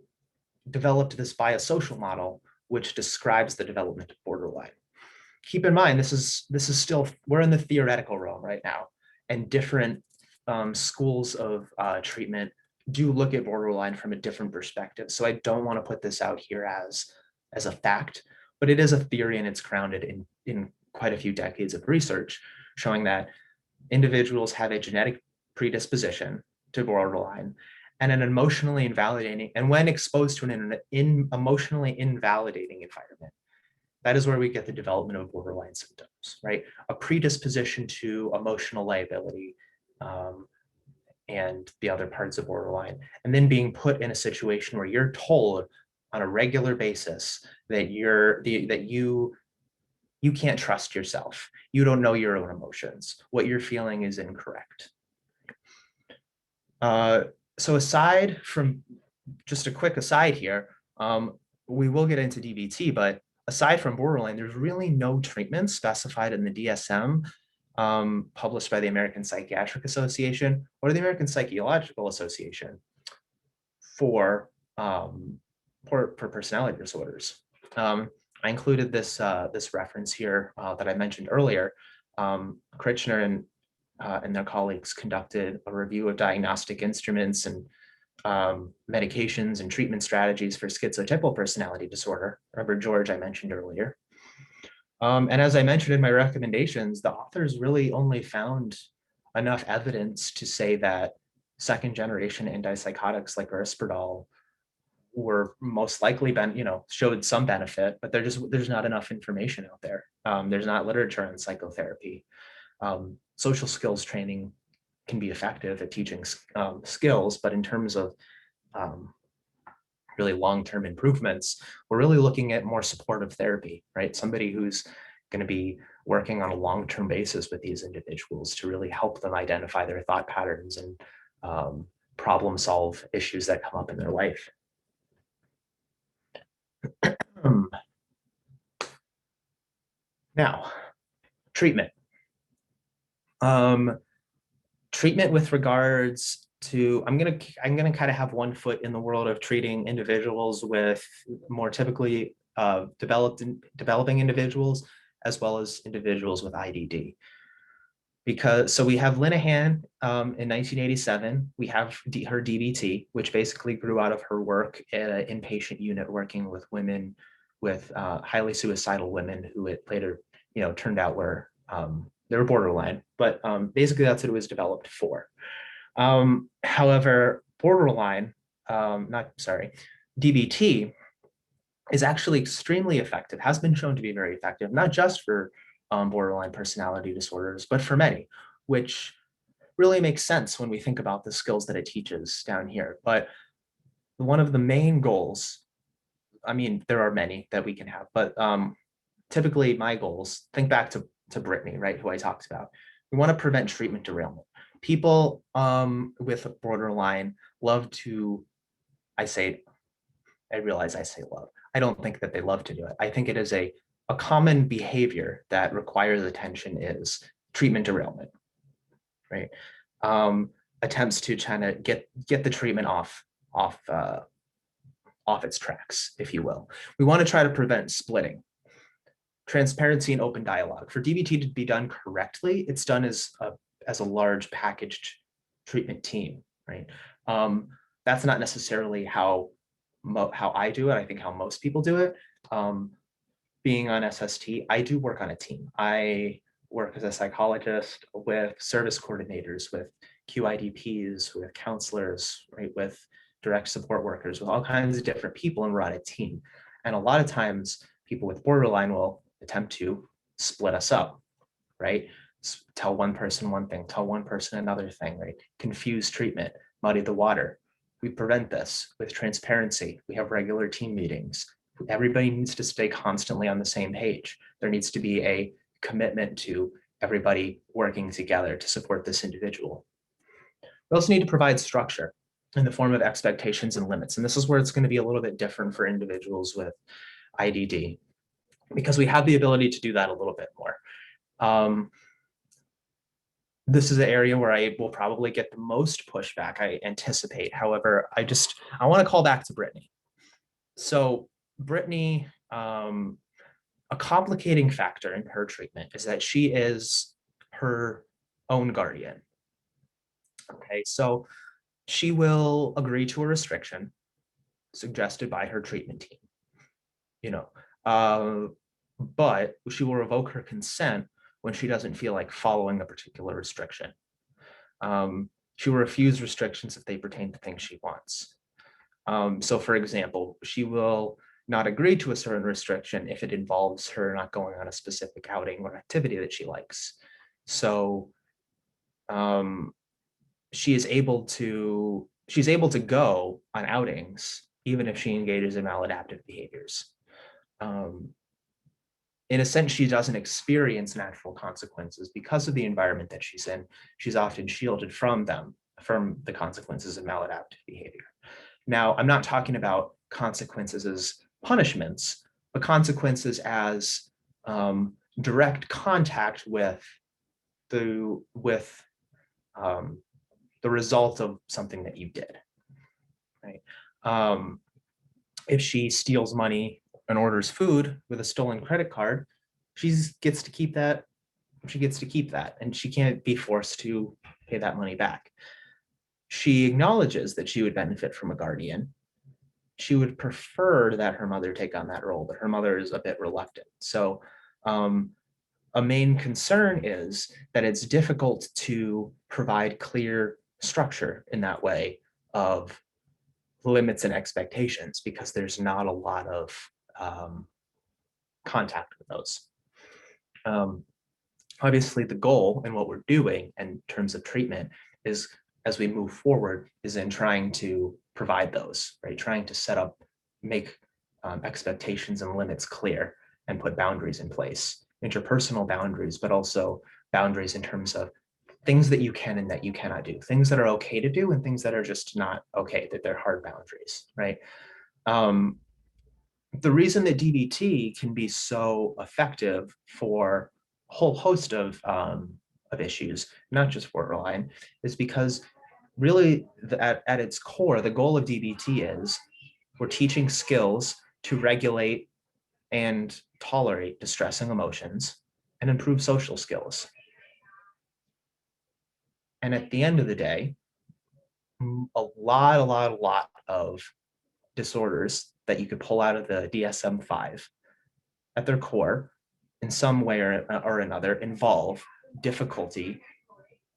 developed this biosocial model which describes the development of borderline. Keep in mind, this is still, we're in the theoretical realm right now, and different schools of treatment do look at borderline from a different perspective. So I don't want to put this out here as a fact, but it is a theory, and it's grounded in quite a few decades of research showing that individuals have a genetic predisposition to borderline and an emotionally invalidating, and when exposed to an emotionally invalidating environment, that is where we get the development of borderline symptoms, right? A predisposition to emotional liability and the other parts of borderline, and then being put in a situation where you're told on a regular basis that you can't trust yourself. You don't know your own emotions. What you're feeling is incorrect. So aside from, just a quick aside here, we will get into DBT, but aside from borderline, there's really no treatment specified in the DSM published by the American Psychiatric Association or the American Psychological Association for personality disorders. I included this reference here that I mentioned earlier. Kritchner and their colleagues conducted a review of diagnostic instruments and medications and treatment strategies for schizotypal personality disorder. Remember George I mentioned earlier. And as I mentioned in my recommendations, the authors really only found enough evidence to say that second generation antipsychotics like Risperdal were most likely showed some benefit, but there's not enough information out there. There's not literature on psychotherapy. Social skills training can be effective at teaching skills, but in terms of really long-term improvements, we're really looking at more supportive therapy, right? Somebody who's going to be working on a long-term basis with these individuals to really help them identify their thought patterns and problem solve issues that come up in their life. Now, treatment. Treatment with regards to, I'm gonna kind of have one foot in the world of treating individuals with more typically developing individuals, as well as individuals with IDD. So we have Linehan in 1987. We have her DBT, which basically grew out of her work at an inpatient unit working with women with highly suicidal women who it later, turned out were they were borderline, but basically that's what it was developed for. However, DBT is actually extremely effective, has been shown to be very effective, not just for borderline personality disorders, but for many, which really makes sense when we think about the skills that it teaches down here. But one of the main goals, I mean, there are many that we can have, but typically my goals, think back to Brittany, right, who I talked about. We want to prevent treatment derailment. People with borderline love to, I realize I say love. I don't think that they love to do it. I think it is a common behavior that requires attention is treatment derailment, right? Attempts to try to get the treatment off its tracks, if you will. We want to try to prevent splitting. Transparency and open dialogue. For DBT to be done correctly, it's done as a large packaged treatment team, right? That's not necessarily how I do it. I think how most people do it. Being on SST, I do work on a team. I work as a psychologist with service coordinators, with QIDPs, with counselors, right, with direct support workers, with all kinds of different people, and we're on a team. And a lot of times people with borderline will attempt to split us up, right? Tell one person one thing, tell one person another thing, right? Confuse treatment, muddy the water. We prevent this with transparency. We have regular team meetings. Everybody needs to stay constantly on the same page. There needs to be a commitment to everybody working together to support this individual. We also need to provide structure in the form of expectations and limits. And this is where it's going to be a little bit different for individuals with IDD, because we have the ability to do that a little bit more. This is an area where I will probably get the most pushback, I anticipate. However, I want to call back to Brittany. So Brittany, a complicating factor in her treatment is that she is her own guardian. Okay, so she will agree to a restriction suggested by her treatment team, but she will revoke her consent when she doesn't feel like following a particular restriction. She will refuse restrictions if they pertain to things she wants. So for example, she will not agree to a certain restriction if it involves her not going on a specific outing or activity that she likes. So she's able to go on outings even if she engages in maladaptive behaviors. In a sense, she doesn't experience natural consequences because of the environment that she's in. She's often shielded from the consequences of maladaptive behavior. Now, I'm not talking about consequences as punishments, but consequences as direct contact with the result of something that you did. Right? If she steals money and orders food with a stolen credit card, she gets to keep that. She gets to keep that, and she can't be forced to pay that money back. she acknowledges that she would benefit from a guardian. She would prefer that her mother take on that role, but her mother is a bit reluctant. So a main concern is that it's difficult to provide clear structure in that way of limits and expectations because there's not a lot of contact with those. Obviously, the goal and what we're doing in terms of treatment is, as we move forward, is in trying to provide those, right? Trying to set up, make expectations and limits clear and put boundaries in place, interpersonal boundaries, but also boundaries in terms of things that you can and that you cannot do, things that are okay to do and things that are just not okay, that they're hard boundaries, right? The reason that DBT can be so effective for a whole host of issues, not just borderline, is because really at its core, the goal of DBT is we're teaching skills to regulate and tolerate distressing emotions and improve social skills. And at the end of the day, a lot of disorders that you could pull out of the DSM-5 at their core, in some way or another, involve difficulty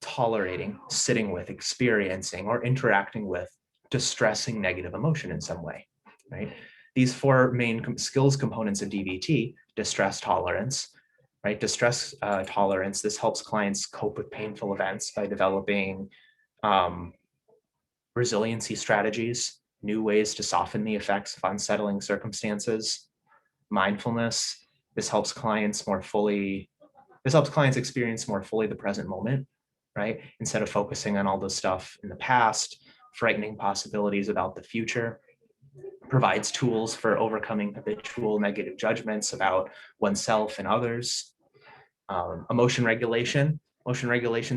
tolerating, sitting with, experiencing, or interacting with distressing negative emotion in some way, right? These four main skills components of DBT: distress tolerance, right? Distress tolerance, this helps clients cope with painful events by developing resiliency strategies, new ways to soften the effects of unsettling circumstances. Mindfulness, this helps clients experience more fully the present moment, right? Instead of focusing on all the stuff in the past, frightening possibilities about the future. Provides tools for overcoming habitual negative judgments about oneself and others. Emotion regulation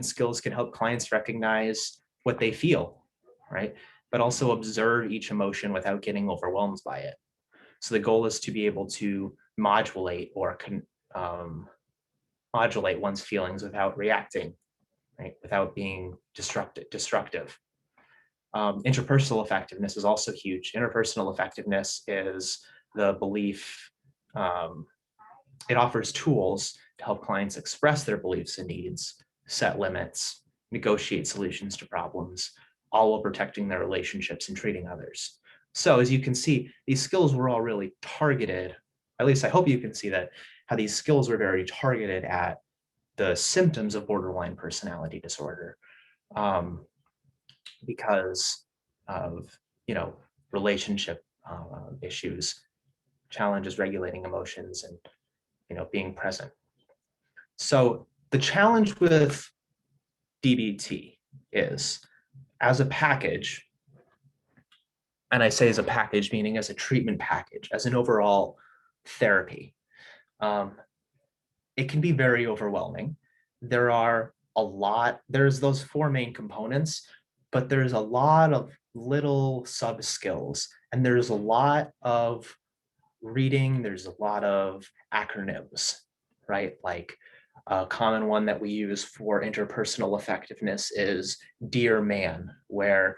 skills can help clients recognize what they feel, right? But also observe each emotion without getting overwhelmed by it. So the goal is to be able to modulate or modulate one's feelings without reacting, right? Without being destructive. Interpersonal effectiveness is also huge. Interpersonal effectiveness is the belief, it offers tools to help clients express their beliefs and needs, set limits, negotiate solutions to problems, all while protecting their relationships and treating others. So as you can see, these skills were all really targeted, at least I hope you can see that, how these skills were very targeted at the symptoms of borderline personality disorder, because of, relationship issues, challenges regulating emotions, and, being present. So the challenge with DBT is, as a package, and I say as a package, meaning as a treatment package, as an overall therapy, it can be very overwhelming. There's those four main components, but there's a lot of little sub skills, and there's a lot of reading, there's a lot of acronyms, right? Like a common one that we use for interpersonal effectiveness is Dear Man, where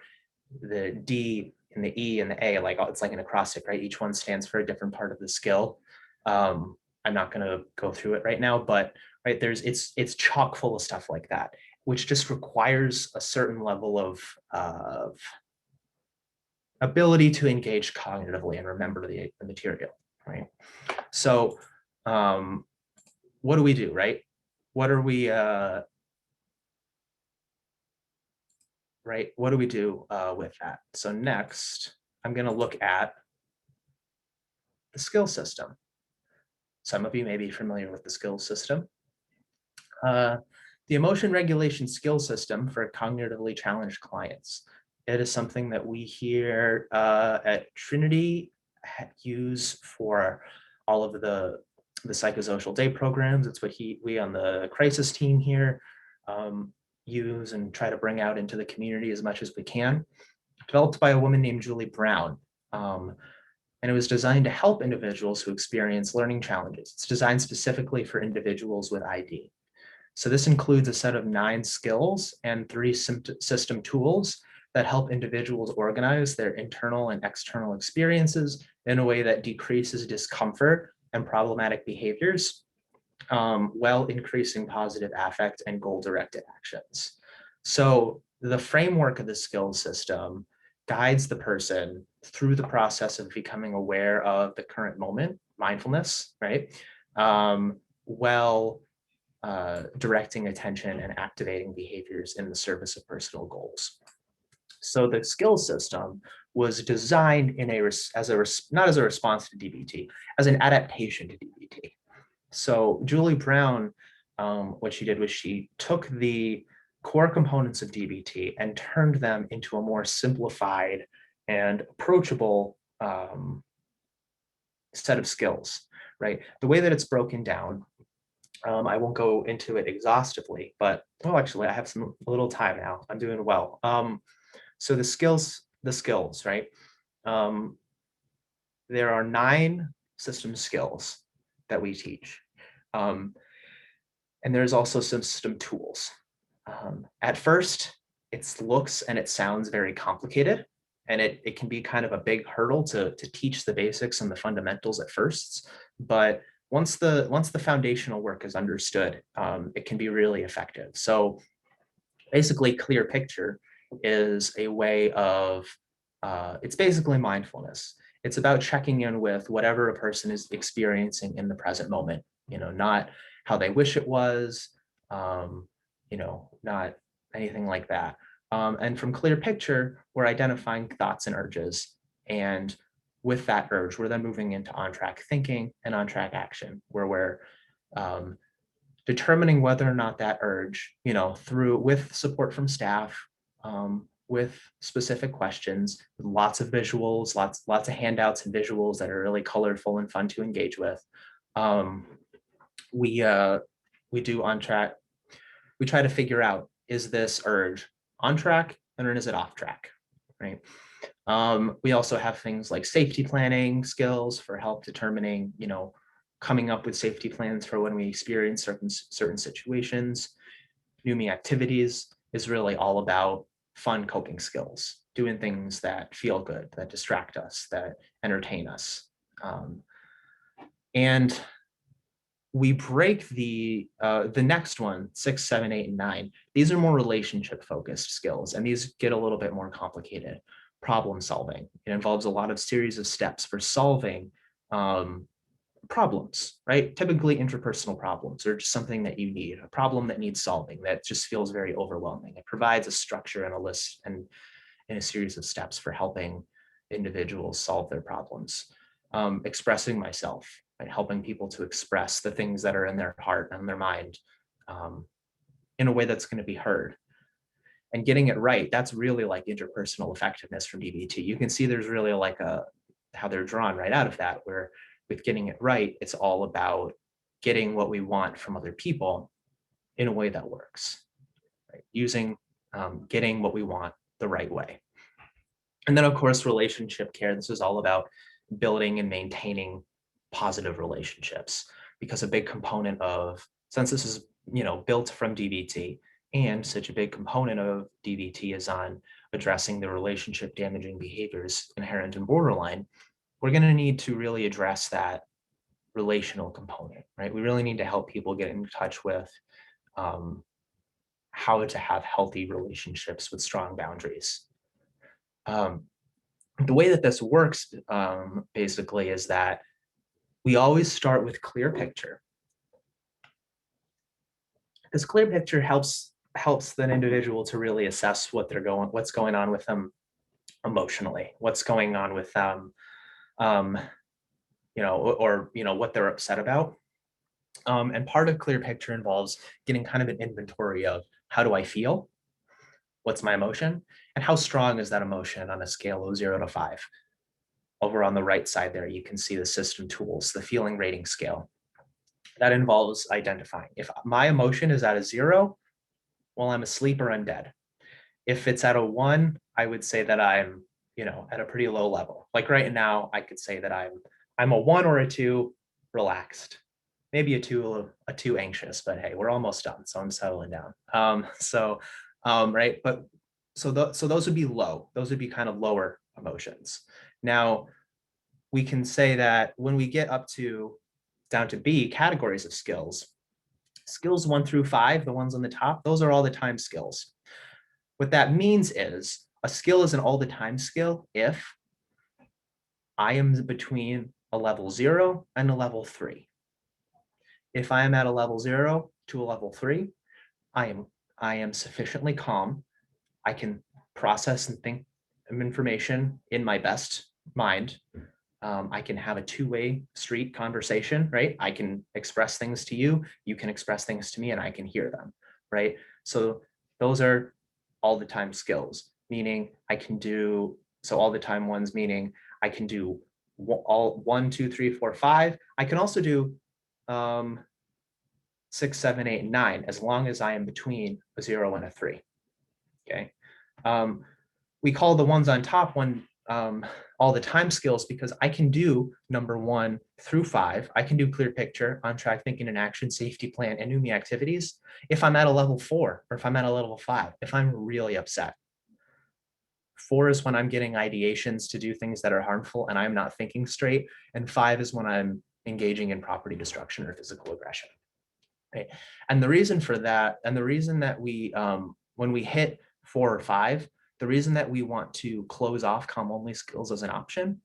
the D and the E and the A, like it's like an acrostic, right? Each one stands for a different part of the skill. I'm not going to go through it right now, but right, it's chock full of stuff like that, which just requires a certain level of ability to engage cognitively and remember the material, right? So what do we do, right? What are we, right? What do we do with that? So next, I'm going to look at the skill system. Some of you may be familiar with the skill system. The emotion regulation skill system for cognitively challenged clients. It is something that we here at Trinity use for all of the psychosocial day programs. It's what we on the crisis team here use and try to bring out into the community as much as we can. Developed by a woman named Julie Brown. And it was designed to help individuals who experience learning challenges. It's designed specifically for individuals with ID. So this includes a set of 9 skills and 3 system tools that help individuals organize their internal and external experiences in a way that decreases discomfort and problematic behaviors, while increasing positive affect and goal-directed actions. So the framework of the skills system guides the person through the process of becoming aware of the current moment, mindfulness, right? While directing attention and activating behaviors in the service of personal goals. So the skills system was designed in not as a response to DBT, as an adaptation to DBT. So Julie Brown, what she did was she took the core components of DBT and turned them into a more simplified and approachable set of skills, right? The way that it's broken down, I won't go into it exhaustively, but actually I have a little time now. I'm doing well. So the skills, right? There are 9 system skills that we teach. And there's also some system tools. At first, it looks and it sounds very complicated, and it can be kind of a big hurdle to teach the basics and the fundamentals at first. But once the foundational work is understood, it can be really effective. So basically, clear picture is a way of, it's basically mindfulness. It's about checking in with whatever a person is experiencing in the present moment, not how they wish it was, not anything like that. And from clear picture, we're identifying thoughts and urges. And with that urge, we're then moving into on-track thinking and on-track action, where we're determining whether or not that urge, with support from staff, with specific questions, with lots of visuals, lots of handouts and visuals that are really colorful and fun to engage with. We do on track. We try to figure out, is this urge on track or is it off track, right? We also have things like safety planning skills for help determining, coming up with safety plans for when we experience certain situations. NUMI activities is really all about fun coping skills, doing things that feel good, that distract us, that entertain us. And we break the next one, 6, 7, 8, and 9. These are more relationship focused skills, and these get a little bit more complicated. Problem solving. It involves a lot of series of steps for solving problems, right? Typically interpersonal problems, or just something that you need, a problem that needs solving that just feels very overwhelming. It provides a structure and a list and a series of steps for helping individuals solve their problems. Expressing myself, right? Helping people to express the things that are in their heart and their mind in a way that's going to be heard. And getting it right, that's really like interpersonal effectiveness from DBT. You can see there's really like how they're drawn right out of that, where with getting it right, it's all about getting what we want from other people in a way that works, right? Using, getting what we want the right way. And then of course, relationship care. This is all about building and maintaining positive relationships, because a big component of, since this is, built from DBT, and such a big component of DBT is on addressing the relationship damaging behaviors inherent in borderline, we're going to need to really address that relational component, right? We really need to help people get in touch with how to have healthy relationships with strong boundaries. The way that this works basically is that we always start with clear picture. This clear picture helps the individual to really assess what's going on with them emotionally, what's going on with them, what they're upset about. And part of clear picture involves getting kind of an inventory of, how do I feel? What's my emotion? And how strong is that emotion on a scale of 0 to 5? Over on the right side there, you can see the system tools, the feeling rating scale. That involves identifying, if my emotion is at a 0, well, I'm asleep or I'm dead. If it's at a 1, I would say that I'm, at a pretty low level. Like right now, I could say that I'm a 1 or a 2, relaxed. Maybe a 2 anxious, but hey, we're almost done, so I'm settling down. Right, but so those would be low. Those would be kind of lower emotions. Now, we can say that when we get up to down to B, categories of skills, skills 1 through 5, the ones on the top, those are all the time skills. What that means is a skill is an all the time skill if I am between a level 0 and a level 3. If I am at a level 0 to a level 3, I am sufficiently calm. I can process and think of information in my best mind. I can have a two-way street conversation, right? I can express things to you, you can express things to me, and I can hear them, right? So those are all the time skills, meaning I can do, so all the time ones, meaning I can do all 1, 2, 3, 4, 5. I can also do 6, 7, 8, and 9, as long as I am between a 0 and a 3. Okay. We call the ones on top all the time skills because I can do number 1 through 5. I can do clear picture, on track thinking and action, safety plan, and NUMI activities if I'm at a level 4 or if I'm at a level 5, if I'm really upset. 4 is when I'm getting ideations to do things that are harmful and I'm not thinking straight. And 5 is when I'm engaging in property destruction or physical aggression. Right. And the reason for that, and the reason that we, when we hit 4 or 5, the reason that we want to close off calm only skills as an option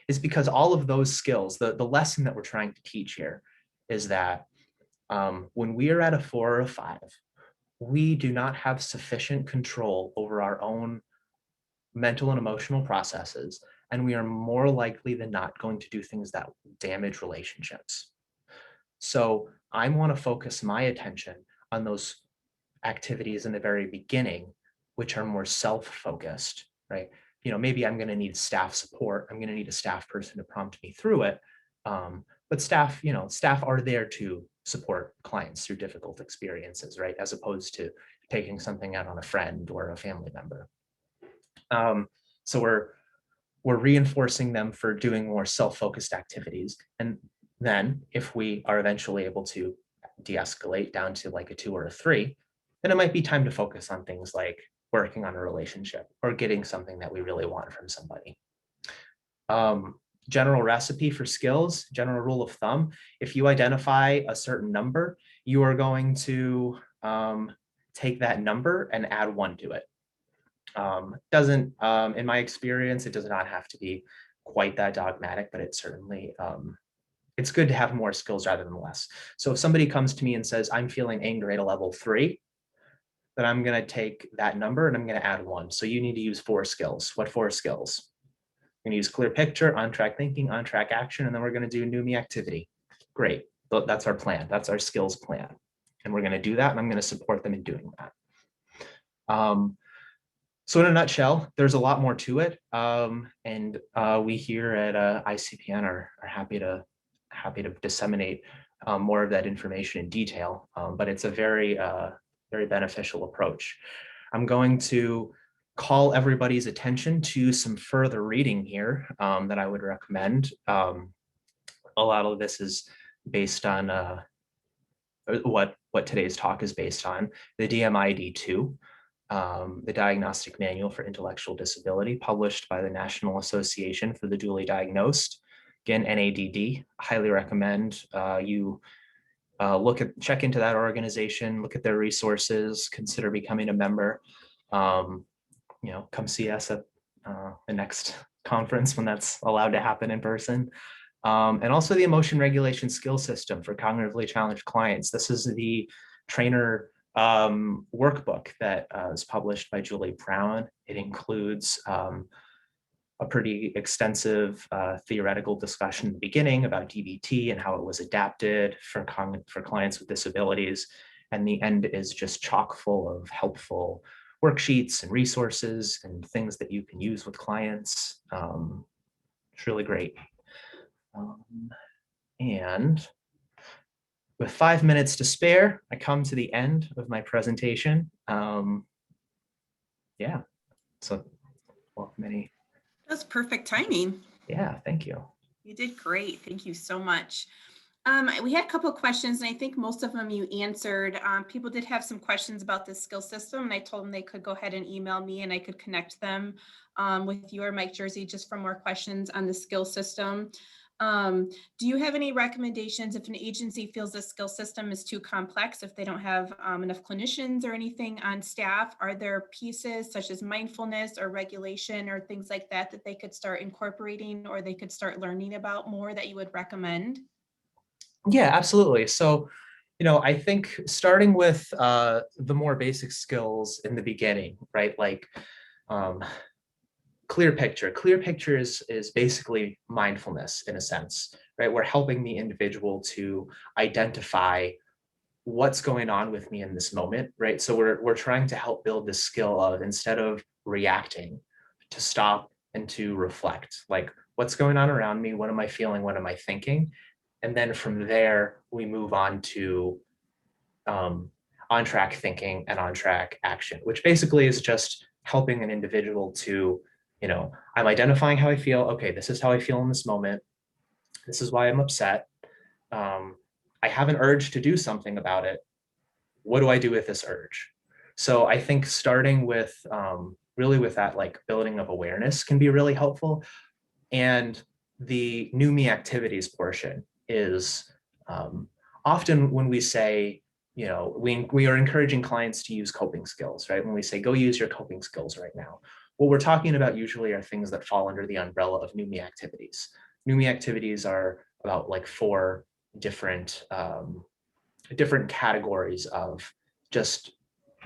is because all of those skills, the lesson that we're trying to teach here is that when we are at a 4 or a 5, we do not have sufficient control over our own mental and emotional processes, and we are more likely than not going to do things that damage relationships. So I want to focus my attention on those activities in the very beginning, which are more self-focused, right? Maybe I'm going to need staff support. I'm going to need a staff person to prompt me through it. But staff are there to support clients through difficult experiences, right? As opposed to taking something out on a friend or a family member. So we're reinforcing them for doing more self-focused activities. And then if we are eventually able to de-escalate down to like a 2 or a 3, then it might be time to focus on things like working on a relationship or getting something that we really want from somebody. General recipe for skills, general rule of thumb, if you identify a certain number, you are going to take that number and add 1 to it. In my experience, it does not have to be quite that dogmatic, but it certainly, it's good to have more skills rather than less. So if somebody comes to me and says, I'm feeling angry at a level 3, then I'm going to take that number and I'm going to add 1. So you need to use 4 skills. What 4 skills? We're going to use clear picture, on track thinking, on track action, and then we're going to do NUMI activity. Great. That's our plan. That's our skills plan. And we're going to do that, and I'm going to support them in doing that. So in a nutshell, there's a lot more to it. And we here at ICPN are happy to disseminate more of that information in detail, but it's a very beneficial approach. I'm going to call everybody's attention to some further reading here that I would recommend. A lot of this is based on what today's talk is based on, the DMID2. The Diagnostic Manual for Intellectual Disability, published by the National Association for the Dually Diagnosed. Again, NADD. Highly recommend you check into that organization, look at their resources, consider becoming a member. Come see us at the next conference when that's allowed to happen in person. And also the Emotion Regulation Skill System for Cognitively Challenged Clients. This is the trainer workbook that is published by Julie Brown. It includes a pretty extensive theoretical discussion in the beginning about DBT and how it was adapted for clients with disabilities. And the end is just chock full of helpful worksheets and resources and things that you can use with clients. It's really great. And with 5 minutes to spare, I come to the end of my presentation. Yeah, so many. That's perfect timing. Yeah, thank you. You did great. Thank you so much. We had a couple of questions, and I think most of them you answered. People did have some questions about the skill system, and I told them they could go ahead and email me, and I could connect them with you or Mike Jersey just for more questions on the skill system. Do you have any recommendations if an agency feels the skill system is too complex, if they don't have enough clinicians or anything on staff? Are there pieces such as mindfulness or regulation or things like that that they could start incorporating or they could start learning about more that you would recommend? Yeah, absolutely. So, I think starting with the more basic skills in the beginning, right? Like um, clear picture. Clear picture is basically mindfulness in a sense, right? We're helping the individual to identify what's going on with me in this moment, right? So we're trying to help build the skill of, instead of reacting, to stop and to reflect, like what's going on around me, what am I feeling, what am I thinking? And then from there, we move on to on track thinking and on track action, which basically is just helping an individual to, I'm identifying how I feel. Okay, this is how I feel in this moment. This is why I'm upset. Um, I have an urge to do something about it. What do I do with this urge? So I think starting with really with that like building of awareness can be really helpful. And the new me activities portion is often when we say, we are encouraging clients to use coping skills, right? When we say, go use your coping skills right now, what we're talking about usually are things that fall under the umbrella of new me activities. New me activities are about like four different categories of just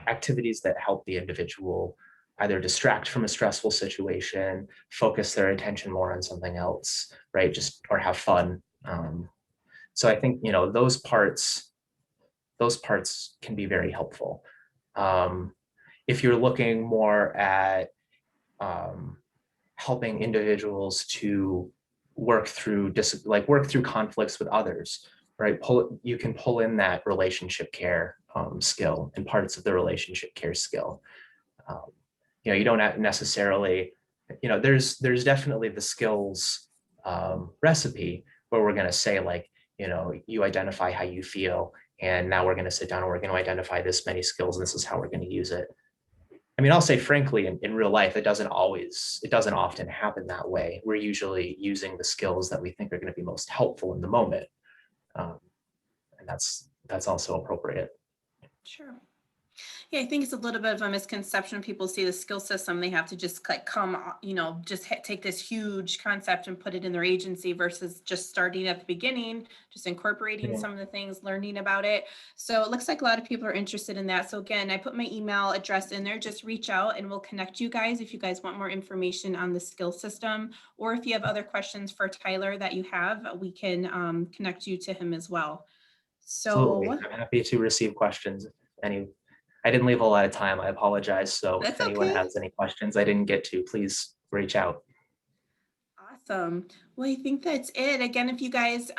activities that help the individual either distract from a stressful situation, focus their attention more on something else, right? Just or have fun. So I think those parts can be very helpful. Um, if you're looking more at um, helping individuals to work through conflicts with others, right? You can pull in that relationship care skill and parts of the relationship care skill. Um, you don't necessarily, there's definitely the skills recipe where we're going to say like, you identify how you feel, and now we're going to sit down and we're going to identify this many skills, and this is how we're going to use it. I mean, I'll say frankly, in real life, it doesn't often happen that way. We're usually using the skills that we think are going to be most helpful in the moment. Um, and that's also appropriate. Sure. Yeah, I think it's a little bit of a misconception. When people see the skill system, they have to just like just take this huge concept and put it in their agency versus just starting at the beginning, just incorporating Yeah. some of the things, learning about it. So it looks like a lot of people are interested in that. So again, I put my email address in there. Just reach out and we'll connect you guys if you guys want more information on the skill system, or if you have other questions for Tyler that you have, we can connect you to him as well. Absolutely. So I'm happy to receive questions. Any, I didn't leave a lot of time. I apologize. So if that's anyone okay. has any questions I didn't get to, please reach out. Awesome. Well, I think that's it. Again, if you guys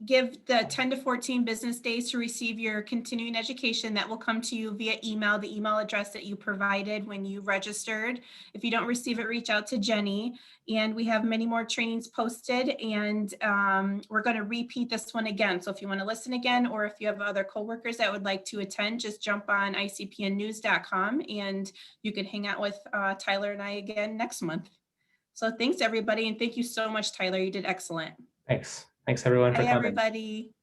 give the 10 to 14 business days to receive your continuing education, that will come to you via email, the email address that you provided when you registered. If you don't receive it, reach out to Jenny. And we have many more trainings posted, and we're going to repeat this one again. So if you want to listen again, or if you have other coworkers that would like to attend, just jump on icpnnews.com and you can hang out with Tyler and I again next month. So thanks everybody. And thank you so much, Tyler. You did excellent. Thanks. Thanks everyone Bye for coming. everybody.